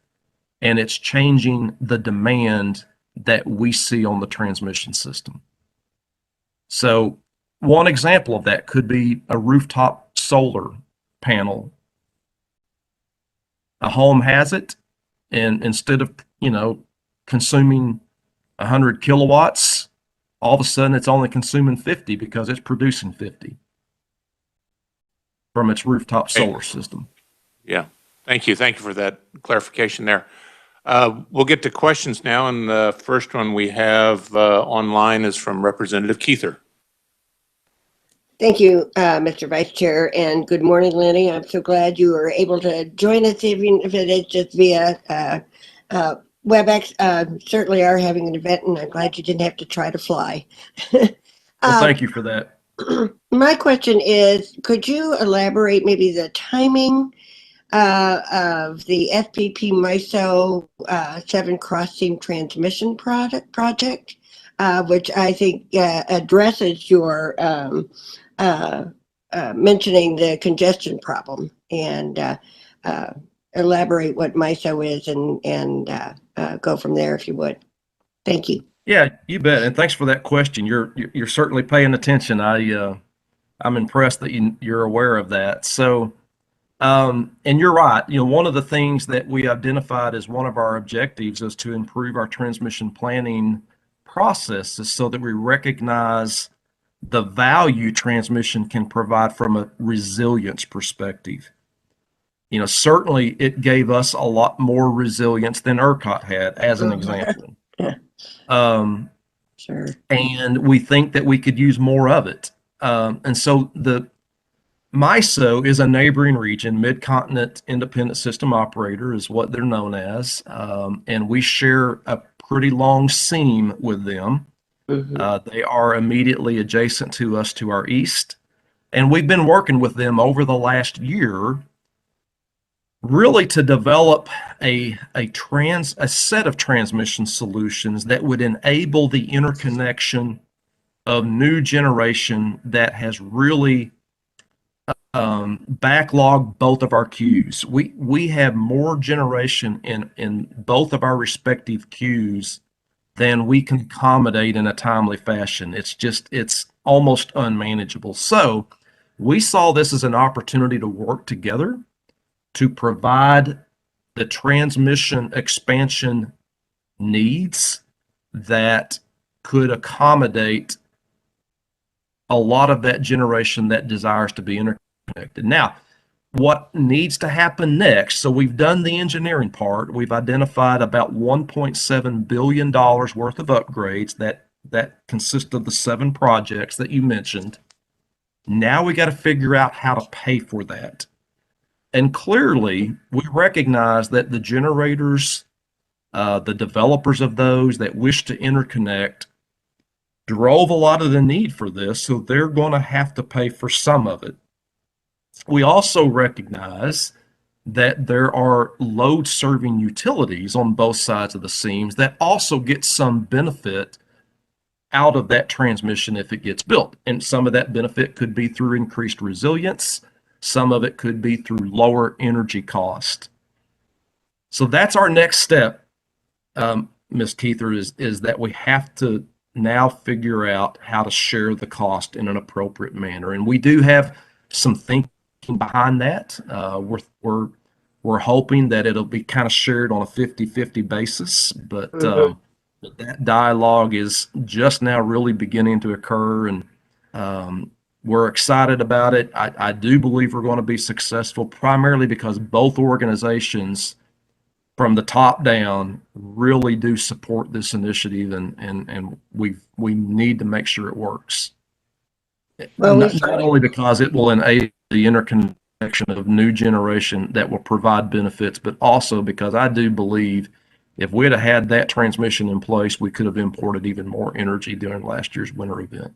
and it's changing the demand that we see on the transmission system. So one example of that could be a rooftop solar panel. A home has it, and instead of, consuming 100 kilowatts, all of a sudden it's only consuming 50 because it's producing 50 from its rooftop solar system. Yeah, thank you. Thank you for that clarification there. We'll get to questions now, and the first one we have online is from Representative Keither. Thank you, Mr. Vice Chair, and good morning, Lenny. I'm so glad you were able to join us, even if it is just via WebEx. Certainly are having an event, and I'm glad you didn't have to try to fly. Well, thank you for that. My question is, could you elaborate maybe the timing of the FPP MISO 7 cross-seam transmission project, which I think addresses your mentioning the congestion problem, and elaborate what MISO is and go from there if you would. Thank you. Yeah, you bet. And thanks for that question. You're certainly paying attention. I'm impressed that you're aware of that. So, and you're right. One of the things that we identified as one of our objectives is to improve our transmission planning processes so that we recognize the value transmission can provide from a resilience perspective. Certainly it gave us a lot more resilience than ERCOT had, as an example. Sure. And we think that we could use more of it. And so the MISO is a neighboring region, Mid-Continent Independent System Operator is what they're known as. And we share a pretty long seam with them. Mm-hmm. They are immediately adjacent to us to our east. And we've been working with them over the last year really to develop a set of transmission solutions that would enable the interconnection of new generation that has really backlogged both of our queues. We have more generation in both of our respective queues than we can accommodate in a timely fashion. It's almost unmanageable. So we saw this as an opportunity to work together to provide the transmission expansion needs that could accommodate a lot of that generation that desires to be interconnected. Now, what needs to happen next? So we've done the engineering part. We've identified about $1.7 billion worth of upgrades that consist of the 7 projects that you mentioned. Now we got to figure out how to pay for that. And clearly, we recognize that the generators, the developers of those that wish to interconnect, drove a lot of the need for this, so they're going to have to pay for some of it. We also recognize that there are load-serving utilities on both sides of the seams that also get some benefit out of that transmission if it gets built. And some of that benefit could be through increased resilience. Some of it could be through lower energy cost. So that's our next step, Ms. Keither, is that we have to now figure out how to share the cost in an appropriate manner. And we do have some thinking behind that. We're hoping that it'll be kind of shared on a 50-50 basis, but that dialogue is just now really beginning to occur. And We're excited about it. I do believe we're going to be successful primarily because both organizations from the top down really do support this initiative, and we need to make sure it works. Well, Not only because it will enable the interconnection of new generation that will provide benefits, but also because I do believe if we'd have had that transmission in place, we could have imported even more energy during last year's winter event.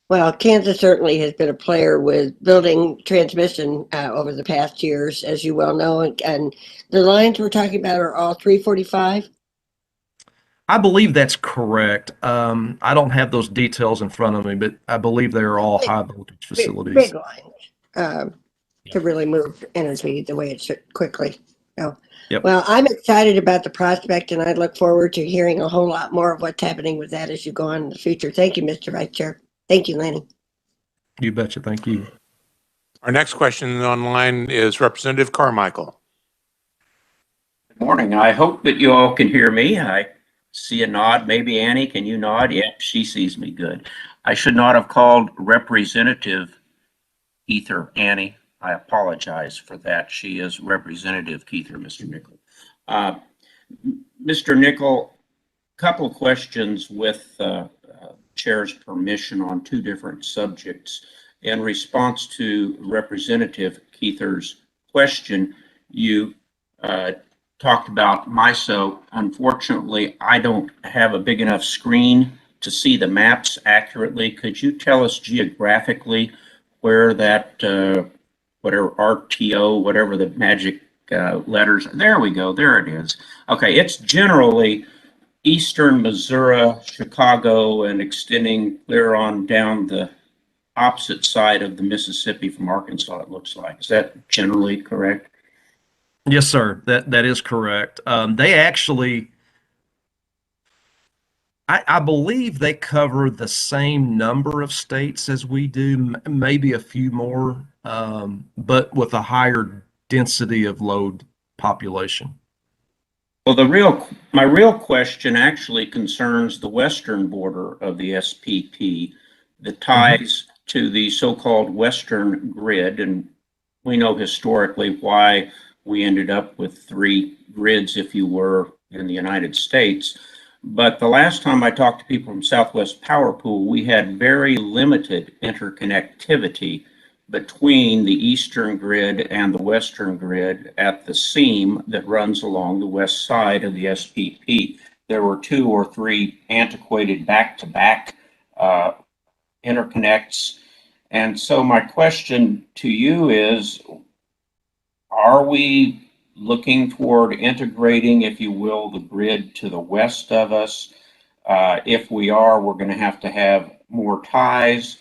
well, Kansas certainly has been a player with building transmission over the past years, as you well know. And the lines we're talking about are all 345. I believe that's correct. I don't have those details in front of me, but I believe they are all high voltage facilities. Big lines to really move energy the way it should quickly. So, Yep. well, I'm excited about the prospect, and I look forward to hearing a whole lot more of what's happening with that as you go on in the future. Thank you, Mr. Vice Chair. Thank you, Lanny. You betcha. Thank you. Our next question online is Representative Carmichael. Good morning. I hope that you all can hear me. I see a nod. Maybe Annie, can you nod? Yep, she sees me good. I should not have called Representative Keither Annie. I apologize for that. She is Representative Keither, Mr. Nickel. Mr. Nickel, couple questions with Chair's permission on two different subjects. In response to Representative Keither's question, you talked about MISO. Unfortunately, I don't have a big enough screen to see the maps accurately. Could you tell us geographically where that, whatever RTO, whatever the magic letters, there we go, there it is. Okay, it's generally eastern Missouri, Chicago, and extending clear on down the opposite side of the Mississippi from Arkansas, it looks like. Is that generally correct? Yes, sir. That is correct. They actually, I believe they cover the same number of states as we do, maybe a few more, but with a higher density of load population. Well, my real question actually concerns the western border of the SPP that ties to the so-called western grid, and we know historically why we ended up with three grids, if you were, in the United States. But the last time I talked to people from Southwest Power Pool, we had very limited interconnectivity between the eastern grid and the western grid at the seam that runs along the west side of the SPP. There were 2 or 3 antiquated back-to-back interconnects. And so my question to you is, are we looking toward integrating, if you will, the grid to the west of us? If we are, we're going to have more ties.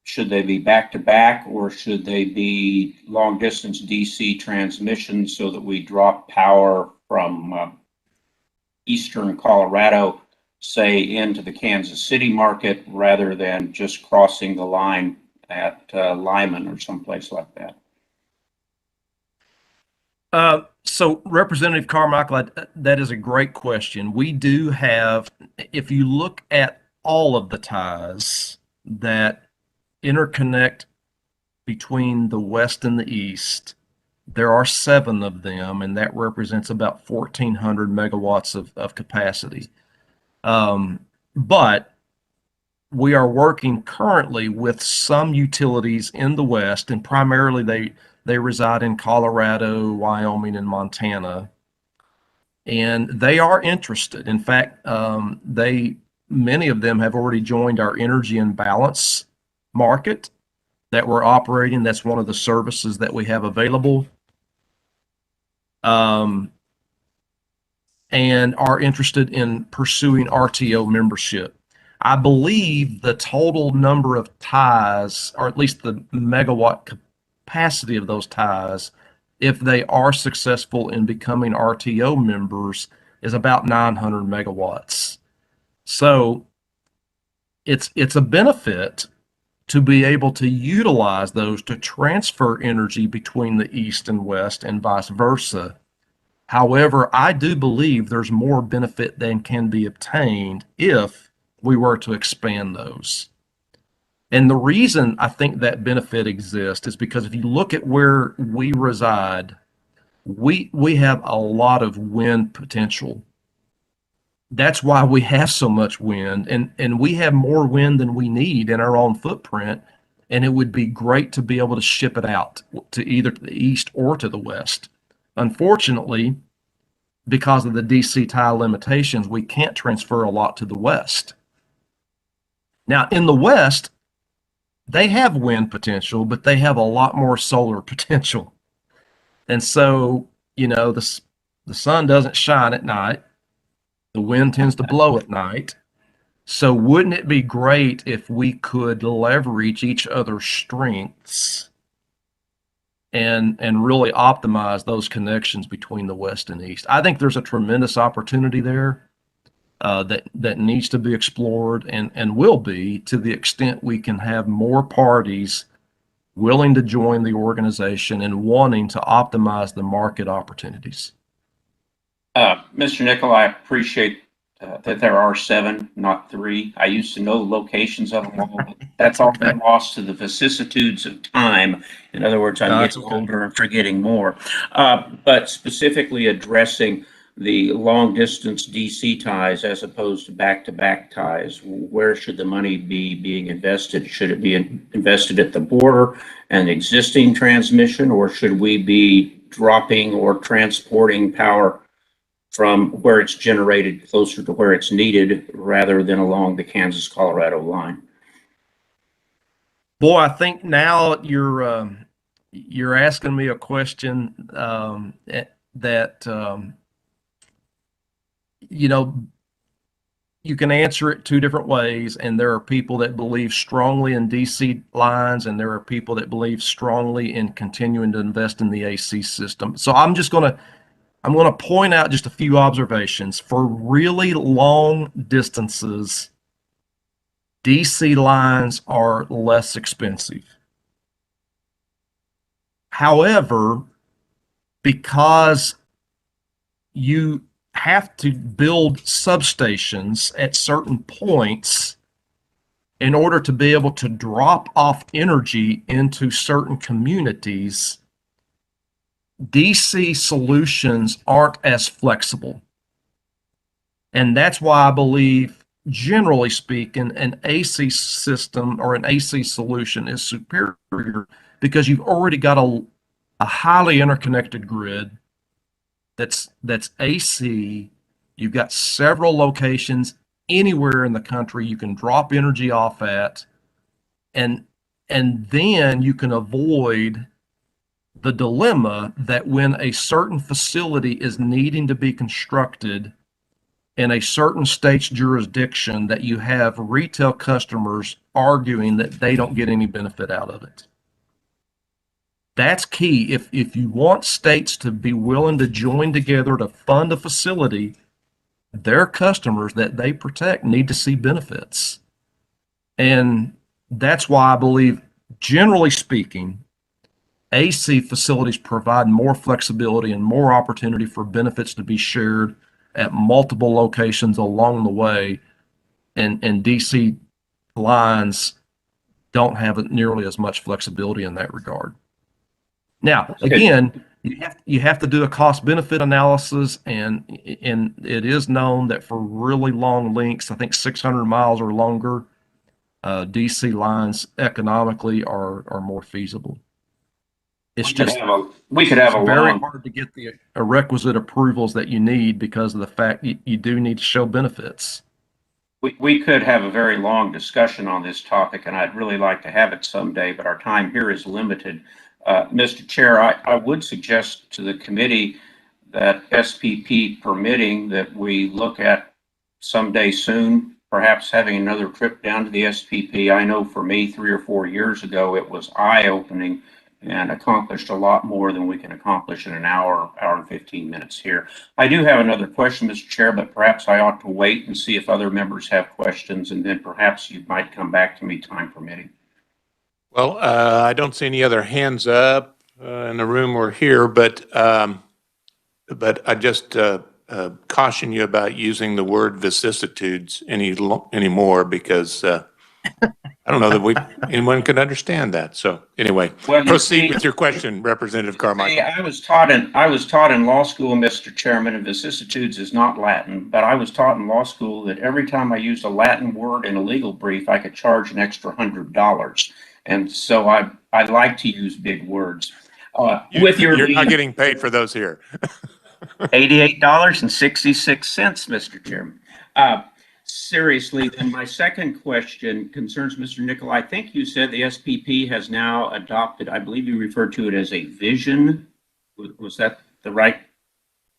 Should they be back-to-back, or should they be long-distance DC transmissions so that we drop power from eastern Colorado, say, into the Kansas City market rather than just crossing the line at Lyman or someplace like that? So Representative Carmichael, that is a great question. We do have, if you look at all of the ties that interconnect between the west and the east, there are 7 of them, and that represents about 1,400 megawatts of capacity. But we are working currently with some utilities in the west, and primarily they reside in Colorado, Wyoming, and Montana. And they are interested. In fact, many of them have already joined our energy and balance market that we're operating. That's one of the services that we have available. And are interested in pursuing RTO membership. I believe the total number of ties, or at least the megawatt capacity of those ties, if they are successful in becoming RTO members, is about 900 megawatts. So it's a benefit to be able to utilize those to transfer energy between the east and west and vice versa. However, I do believe there's more benefit than can be obtained if we were to expand those. And the reason I think that benefit exists is because if you look at where we reside, we have a lot of wind potential. That's why we have so much wind, and we have more wind than we need in our own footprint. And it would be great to be able to ship it out to either the east or to the west. Unfortunately, because of the DC tie limitations, we can't transfer a lot to the west. Now, in the west, they have wind potential, but they have a lot more solar potential. And so, the sun doesn't shine at night. The wind tends to blow at night. So wouldn't it be great if we could leverage each other's strengths and really optimize those connections between the west and east? I think there's a tremendous opportunity there that needs to be explored and will be, to the extent we can have more parties willing to join the organization and wanting to optimize the market opportunities. Mr. Nickel, I appreciate that there are 7, not 3. I used to know locations of them all, but that's all been lost to the vicissitudes of time. In other words, I'm That's getting okay. older and forgetting more. But specifically addressing the long distance DC ties as opposed to back ties, where should the money be being invested? Should it be invested at the border and existing transmission, or should we be dropping or transporting power from where it's generated closer to where it's needed rather than along the Kansas-Colorado line? Boy, I think now you're asking me a question that you can answer it 2 different ways, and there are people that believe strongly in DC lines, and there are people that believe strongly in continuing to invest in the AC system. So I'm going to point out just a few observations. For really long distances, DC lines are less expensive. However, because you have to build substations at certain points in order to be able to drop off energy into certain communities, DC solutions aren't as flexible. And that's why I believe, generally speaking, an AC system or an AC solution is superior, because you've already got a highly interconnected grid that's AC. You've got several locations anywhere in the country you can drop energy off at, and then you can avoid the dilemma that when a certain facility is needing to be constructed in a certain state's jurisdiction, that you have retail customers arguing that they don't get any benefit out of it. That's key. If you want states to be willing to join together to fund a facility, their customers that they protect need to see benefits. And that's why I believe, generally speaking, AC facilities provide more flexibility and more opportunity for benefits to be shared at multiple locations along the way, and DC lines don't have nearly as much flexibility in that regard. Now, again, you have to do a cost benefit analysis, and it is known that for really long lengths, I think 600 miles or longer, DC lines economically are more feasible. It's just we could have a very long, hard to get the requisite approvals that you need because of the fact you do need to show benefits. we could have a very long discussion on this topic, and I'd really like to have it someday, but our time here is limited. Mr. Chair, I would suggest to the committee that, SPP permitting, that we look at someday soon, perhaps having another trip down to the SPP. I know for me, 3 or 4 years ago, it was eye-opening and accomplished a lot more than we can accomplish in an hour and 15 minutes here. I do have another question, Mr. Chair, but perhaps I ought to wait and see if other members have questions, and then perhaps you might come back to me, time permitting. Well, I don't see any other hands up in the room or here, but I just caution you about using the word vicissitudes anymore, because I don't know that anyone could understand that. So anyway, Well, you proceed see- with your question, Representative See, Carmichael. I was taught in law school, Mr. Chairman, and vicissitudes is not Latin, but I was taught in law school that every time I used a Latin word in a legal brief, I could charge an extra $100. And so I like to use big words. With your You're not leave, getting paid for those here. $88.66, Mr. Chairman. Seriously, then my second question concerns Mr. Nichol. I think you said the SPP has now adopted, I believe you referred to it as a vision. Was that the right?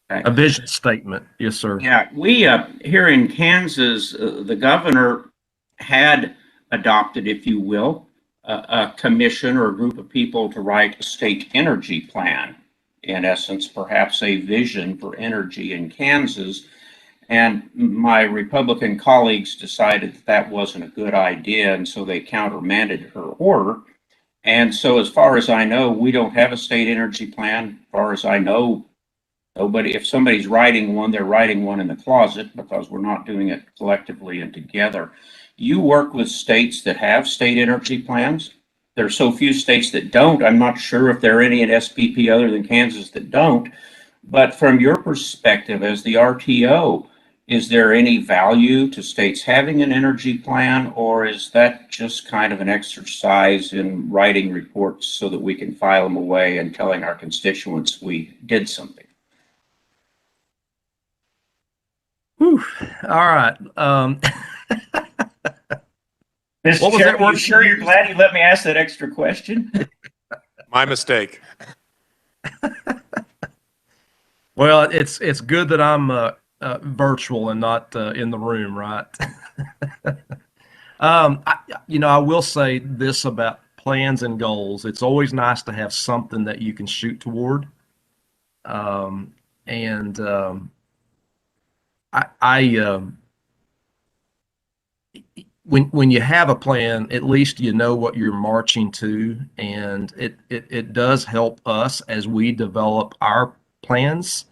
A vision statement. Yes, sir. Yeah, we here in Kansas, the governor had adopted, if you will, a commission or a group of people to write a state energy plan. In essence, perhaps a vision for energy in Kansas. And my Republican colleagues decided that wasn't a good idea, and so they countermanded her order. And so, as far as I know, we don't have a state energy plan. As far as I know, nobody, if somebody's writing one, they're writing one in the closet because we're not doing it collectively and together. You work with states that have state energy plans. There are so few states that don't. I'm not sure if there are any in SPP other than Kansas that don't. But from your perspective as the RTO, is there any value to states having an energy plan, or is that just kind of an exercise in writing reports so that we can file them away and telling our constituents we did something? Whew. All right. Mr. What was that Chairman, word you sure you you're glad you let me ask that extra question? My mistake. Well, it's good that I'm virtual and not in the room, right? I will say this about plans and goals. It's always nice to have something that you can shoot toward. When you have a plan, at least you know what you're marching to, and it does help us as we develop our plans.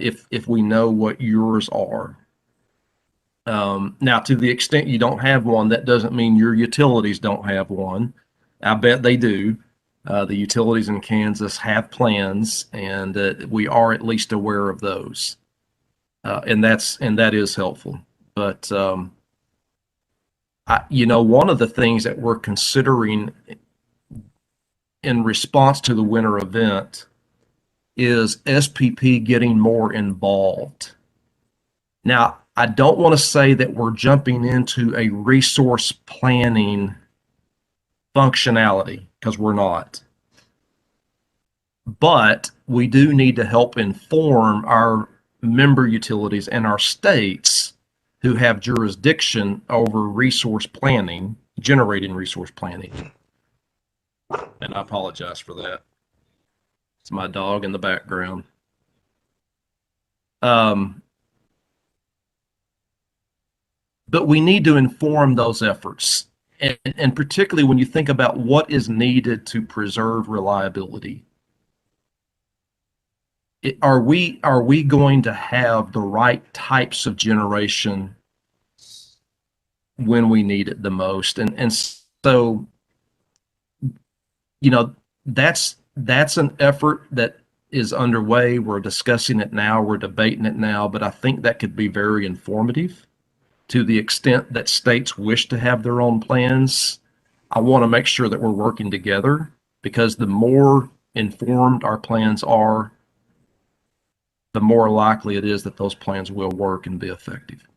If we know what yours are. Now, to the extent you don't have one, that doesn't mean your utilities don't have one. I bet they do. The utilities in Kansas have plans, and we are at least aware of those, and that is helpful. But one of the things that we're considering in response to the winter event is SPP getting more involved. Now, I don't want to say that we're jumping into a resource planning functionality, because we're not. But we do need to help inform our member utilities and our states who have jurisdiction over resource planning, generating resource planning. And I apologize for that. It's my dog in the background. But we need to inform those efforts, and particularly when you think about what is needed to preserve reliability. Are we going to have the right types of generation when we need it the most? And so, that's an effort that is underway. We're discussing it now. We're debating it now. But I think that could be very informative. To the extent that states wish to have their own plans, I want to make sure that we're working together, because the more informed our plans are, the more likely it is that those plans will work and be effective.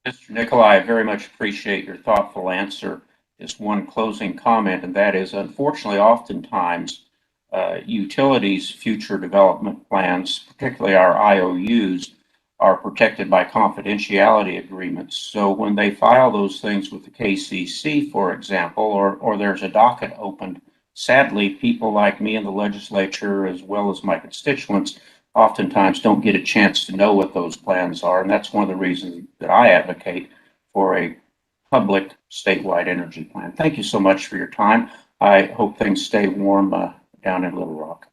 Mr. Nicolai, I very much appreciate your thoughtful answer. Just one closing comment, and that is, unfortunately, oftentimes utilities' future development plans, particularly our IOUs, are protected by confidentiality agreements. So when they file those things with the KCC, for example, or there's a docket opened, sadly, people like me in the legislature, as well as my constituents, oftentimes don't get a chance to know what those plans are. And that's one of the reasons that I advocate for a public statewide energy plan. Thank you so much for your time. I hope things stay warm down in Little Rock.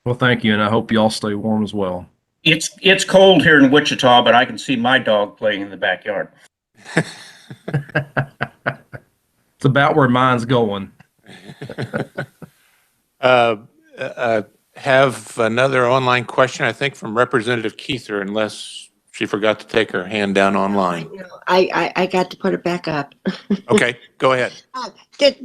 Well, thank you, and I hope you all stay warm as well. It's cold here in Wichita, but I can see my dog playing in the backyard. It's about where mine's going. Uh, have another online question, I think, from Representative Keither, unless she forgot to take her hand down online. I got to put it back up. Okay, go ahead.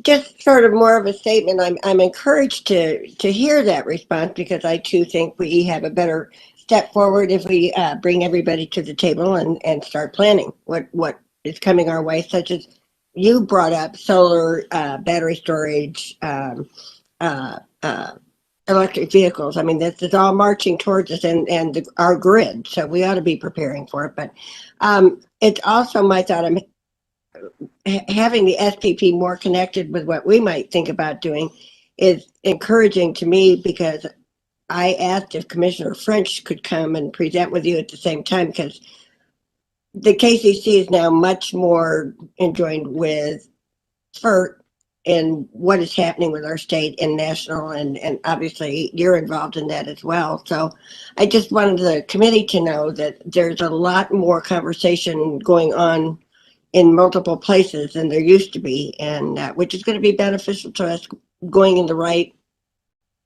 Just sort of more of a statement. I'm encouraged to hear that response because I too think we have a better step forward if we bring everybody to the table and start planning what is coming our way, such as you brought up solar, battery storage, electric vehicles. I mean, this is all marching towards us and our grid, so we ought to be preparing for it. But it's also my thought. I'm having the SPP more connected with what we might think about doing is encouraging to me because I asked if Commissioner French could come and present with you at the same time because the KCC is now much more enjoined with FERC and what is happening with our state and national, and obviously you're involved in that as well. So I just wanted the committee to know that there's a lot more conversation going on in multiple places than there used to be, and which is going to be beneficial to us going in the right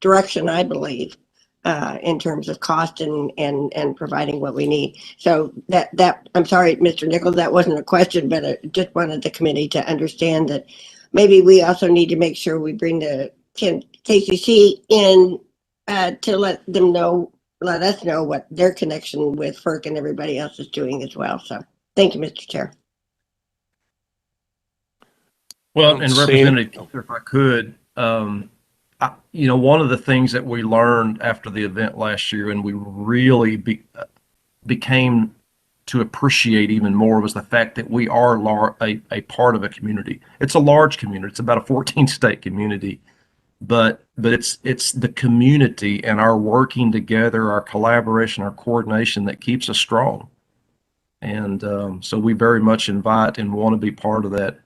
direction, I believe, in terms of cost and providing what we need. So that I'm sorry, Mr. Nichols, that wasn't a question, but I just wanted the committee to understand that maybe we also need to make sure we bring the KCC in to let us know what their connection with FERC and everybody else is doing as well. So thank you, Mr. Chair. Well, Don't and see- Representative, if I could, one of the things that we learned after the event last year, and we really became to appreciate even more, was the fact that we are a part of a community. It's a large community. It's about a 14-state community, but it's the community and our working together, our collaboration, our coordination that keeps us strong. And so we very much invite and want to be part of that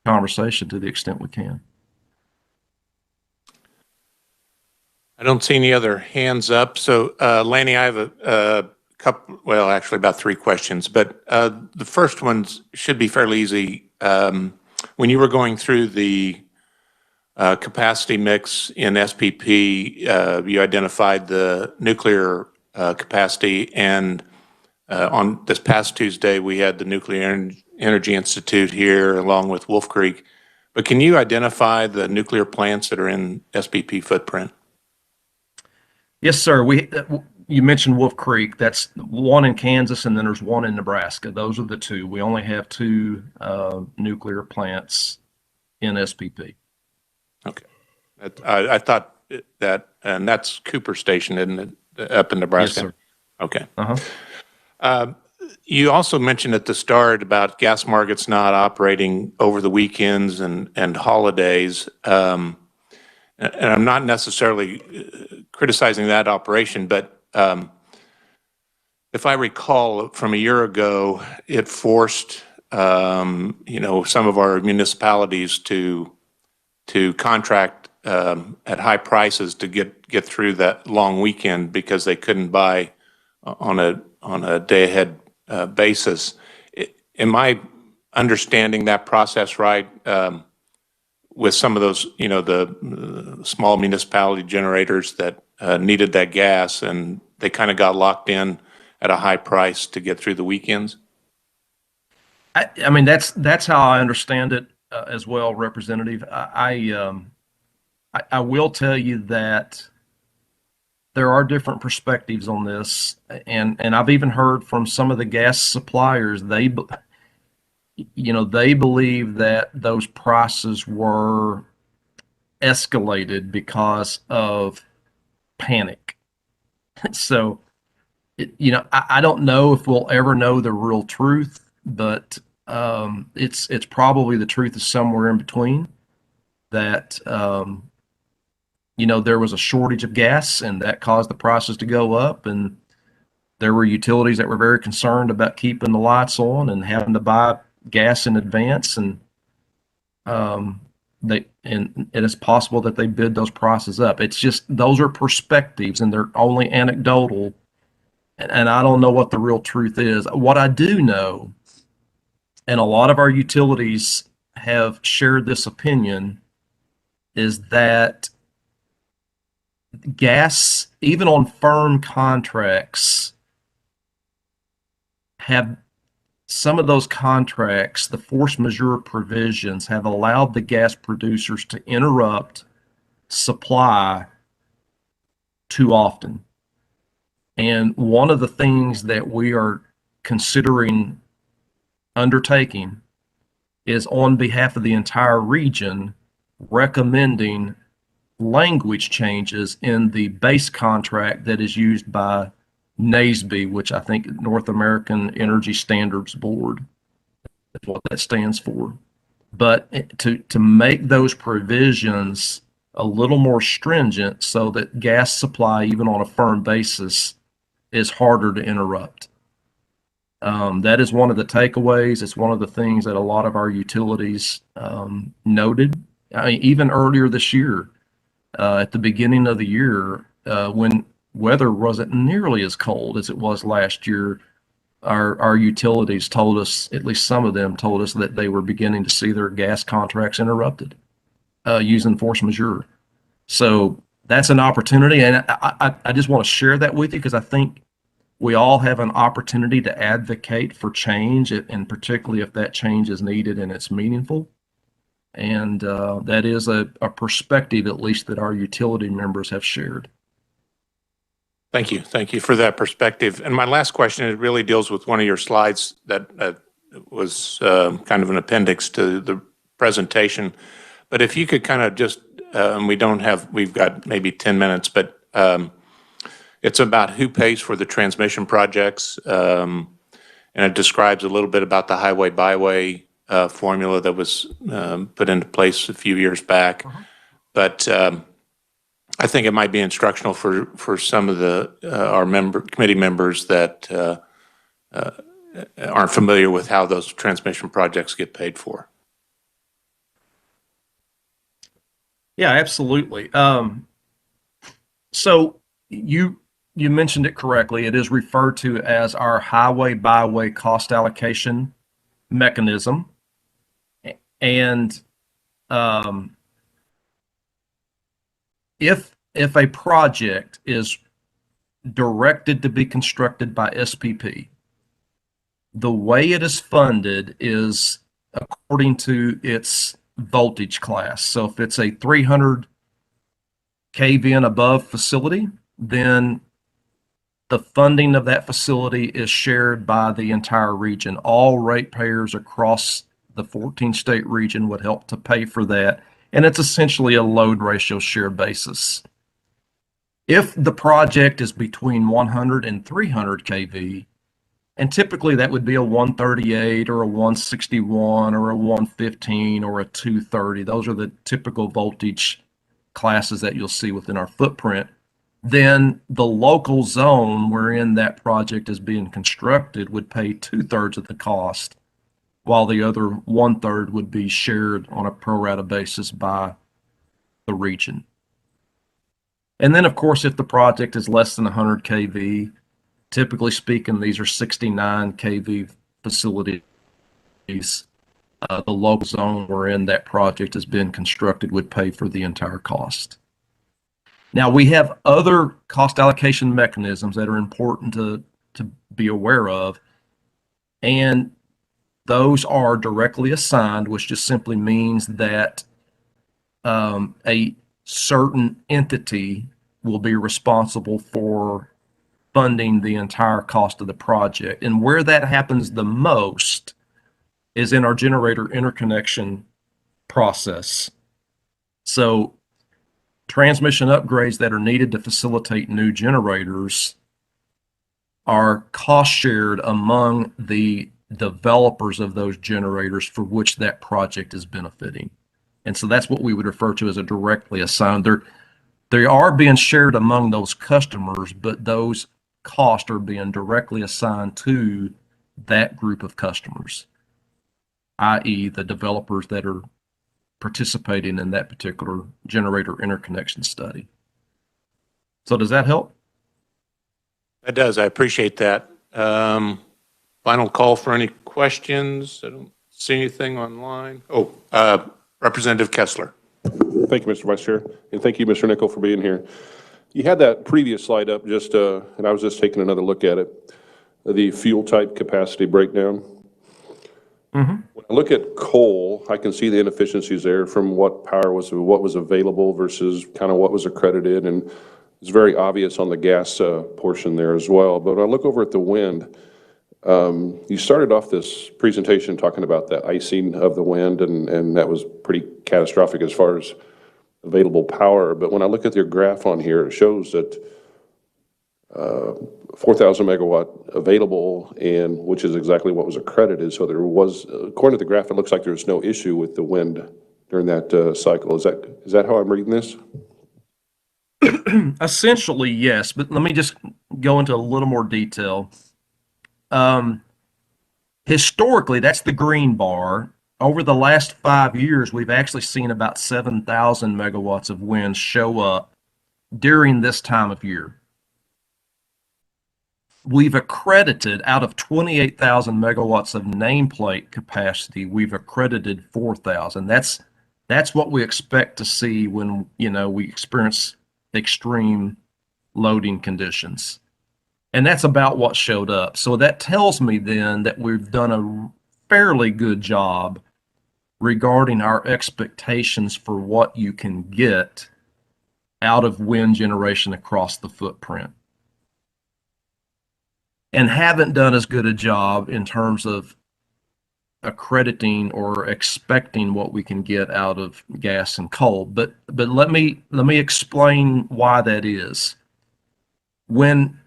conversation to the extent we can. I don't see any other hands up. So, Lanny, I have a couple, well, actually about three questions, but the first one should be fairly easy. When you were going through the capacity mix in SPP, you identified the nuclear capacity, and on this past Tuesday, we had the Nuclear Energy Institute here along with Wolf Creek. But can you identify the nuclear plants that are in SPP footprint? Yes, sir. You mentioned Wolf Creek. That's one in Kansas, and then there's one in Nebraska. Those are the two. We only have two nuclear plants in SPP. Okay. I thought that, and that's Cooper Station, isn't it, up in Nebraska? Yes, sir. Okay. Uh-huh. You also mentioned at the start about gas markets not operating over the weekends and holidays. And I'm not necessarily criticizing that operation, but if I recall from a year ago, it forced some of our municipalities to contract at high prices to get through that long weekend because they couldn't buy on a day ahead basis. Am I understanding that process right? With some of those, the small municipality generators that needed that gas, and they kind of got locked in at a high price to get through the weekends? I mean, that's how I understand it as well, Representative. I will tell you that there are different perspectives on this, and I've even heard from some of the gas suppliers, they believe that those prices were escalated because of panic. So, I don't know if we'll ever know the real truth, but it's probably the truth is somewhere in between. That there was a shortage of gas, and that caused the prices to go up, and there were utilities that were very concerned about keeping the lights on and having to buy gas in advance, and it's possible that they bid those prices up. It's just, those are perspectives, and they're only anecdotal, and I don't know what the real truth is. What I do know and a lot of our utilities have shared this opinion, is that gas, even on firm contracts, have some of those contracts, the force majeure provisions have allowed the gas producers to interrupt supply too often. And one of the things that we are considering undertaking is, on behalf of the entire region, recommending language changes in the base contract that is used by NASB, which I think North American Energy Standards Board is what that stands for. But to make those provisions a little more stringent so that gas supply, even on a firm basis, is harder to interrupt. That is one of the takeaways. It's one of the things that a lot of our utilities noted. I mean, even earlier this year, at the beginning of the year, when weather wasn't nearly as cold as it was last year, our utilities told us, at least some of them told us, that they were beginning to see their gas contracts interrupted using force majeure. So that's an opportunity, and I just want to share that with you because I think we all have an opportunity to advocate for change, and particularly if that change is needed and it's meaningful. And that is a perspective, at least, that our utility members have shared. Thank you. Thank you for that perspective. And my last question, it really deals with one of your slides that was kind of an appendix to the presentation. But if you could kind of just, we've got maybe 10 minutes, but it's about who pays for the transmission projects. And it describes a little bit about the highway byway formula that was put into place a few years back. But I think it might be instructional for some of our committee members that aren't familiar with how those transmission projects get paid for. Yeah, absolutely. So you mentioned it correctly. It is referred to as our highway byway cost allocation mechanism. And if a project is directed to be constructed by SPP, the way it is funded is according to its voltage class. So if it's a 300 kV and above facility, then the funding of that facility is shared by the entire region. All ratepayers across the 14-state region would help to pay for that, and it's essentially a load ratio share basis. If the project is between 100 and 300 kV, and typically that would be a 138 or a 161 or a 115 or a 230. Those are the typical voltage classes that you'll see within our footprint. Then the local zone wherein that project is being constructed would pay 2/3 of the cost, while the other 1/3 would be shared on a pro rata basis by the region. And then, of course, if the project is less than 100 kV, typically speaking, these are 69 kV facilities. The local zone wherein that project has been constructed would pay for the entire cost. Now, we have other cost allocation mechanisms that are important to be aware of, and those are directly assigned, which just simply means that a certain entity will be responsible for funding the entire cost of the project. And where that happens the most is in our generator interconnection process. So transmission upgrades that are needed to facilitate new generators are cost shared among the developers of those generators for which that project is benefiting. And so that's what we would refer to as a directly assigned. They are being shared among those customers, but those costs are being directly assigned to that group of customers, i.e. the developers that are participating in that particular generator interconnection study. So does that help? That does. I appreciate that. Final call for any questions. I don't see anything online. Oh, Representative Kessler. Thank you, Mr. Vice Chair, and thank you, Mr. Nickel, for being here. You had that previous slide up and I was just taking another look at it, the fuel type capacity breakdown. When I look at coal, I can see the inefficiencies there from what was available versus kind of what was accredited, and it's very obvious on the gas portion there as well. But when I look over at the wind, you started off this presentation talking about the icing of the wind, and that was pretty catastrophic as far as available power. But when I look at your graph on here, it shows that 4,000 megawatt available, and which is exactly what was accredited. So there was, according to the graph, it looks like there's no issue with the wind during that cycle. Is that how I'm reading this? Essentially, yes, but let me just go into a little more detail. Historically, that's the green bar. Over the last 5 years, we've actually seen about 7,000 megawatts of wind show up during this time of year. We've accredited out of 28,000 megawatts of nameplate capacity, we've accredited 4,000. That's what we expect to see when, we experience extreme loading conditions. And that's about what showed up. So that tells me then that we've done a fairly good job regarding our expectations for what you can get out of wind generation across the footprint. And haven't done as good a job in terms of accrediting or expecting what we can get out of gas and coal. But let me explain why that is. When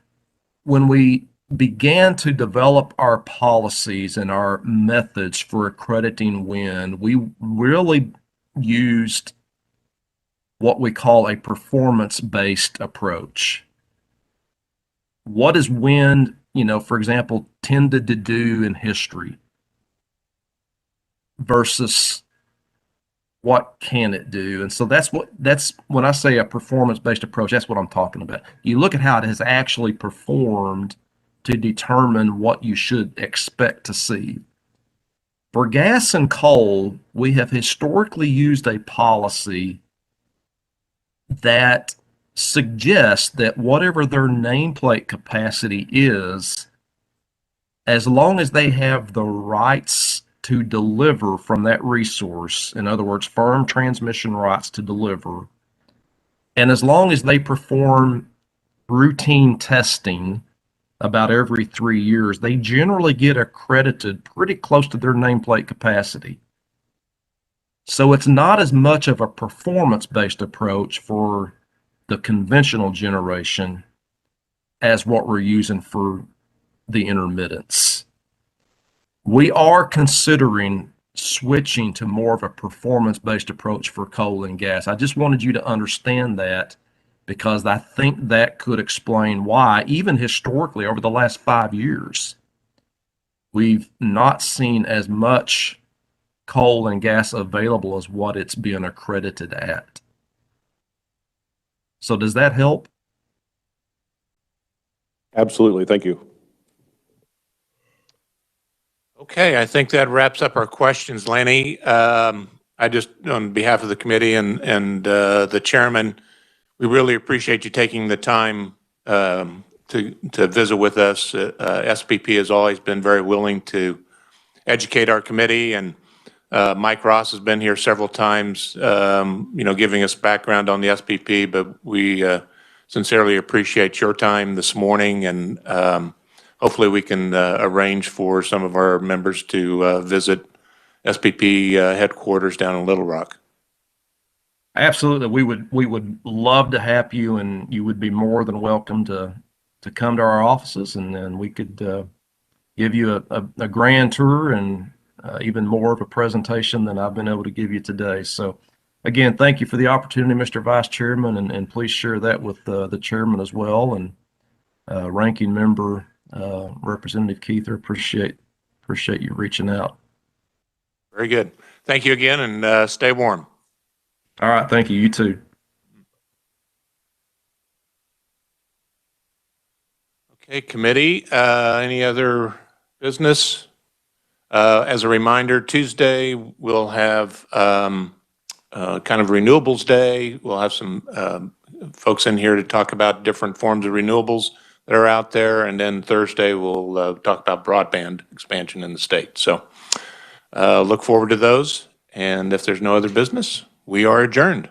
we began to develop our policies and our methods for accrediting wind, we really used what we call a performance-based approach. What does wind, for example, tended to do in history versus what can it do? And so that's when I say a performance-based approach, that's what I'm talking about. You look at how it has actually performed to determine what you should expect to see. For gas and coal, we have historically used a policy that suggests that whatever their nameplate capacity is, as long as they have the rights to deliver from that resource, in other words, firm transmission rights to deliver, and as long as they perform routine testing about every 3 years, they generally get accredited pretty close to their nameplate capacity. So it's not as much of a performance-based approach for the conventional generation as what we're using for the intermittents. We are considering switching to more of a performance-based approach for coal and gas. I just wanted you to understand that, because I think that could explain why, even historically over the last 5 years, we've not seen as much coal and gas available as what it's being accredited at. So does that help? Absolutely. Thank you. Okay, I think that wraps up our questions, Lanny. I just, on behalf of the committee and the chairman, we really appreciate you taking the time to visit with us. SPP has always been very willing to educate our committee, and Mike Ross has been here several times, giving us background on the SPP, but we sincerely appreciate your time this morning, and hopefully we can arrange for some of our members to visit SPP headquarters down in Little Rock. Absolutely. We would love to have you, and you would be more than welcome to come to our offices, and then we could give you a grand tour and even more of a presentation than I've been able to give you today. So again, thank you for the opportunity, Mr. Vice Chairman, and please share that with the chairman as well, and ranking member Representative Keither. Appreciate you reaching out. Very good. Thank you again, and stay warm. All right. Thank you. You too. Okay, committee, any other business. As a reminder, Tuesday, we'll have kind of Renewables Day. We'll have some folks in here to talk about different forms of renewables that are out there. And then Thursday, we'll talk about broadband expansion in the state. So look forward to those. And if there's no other business, we are adjourned.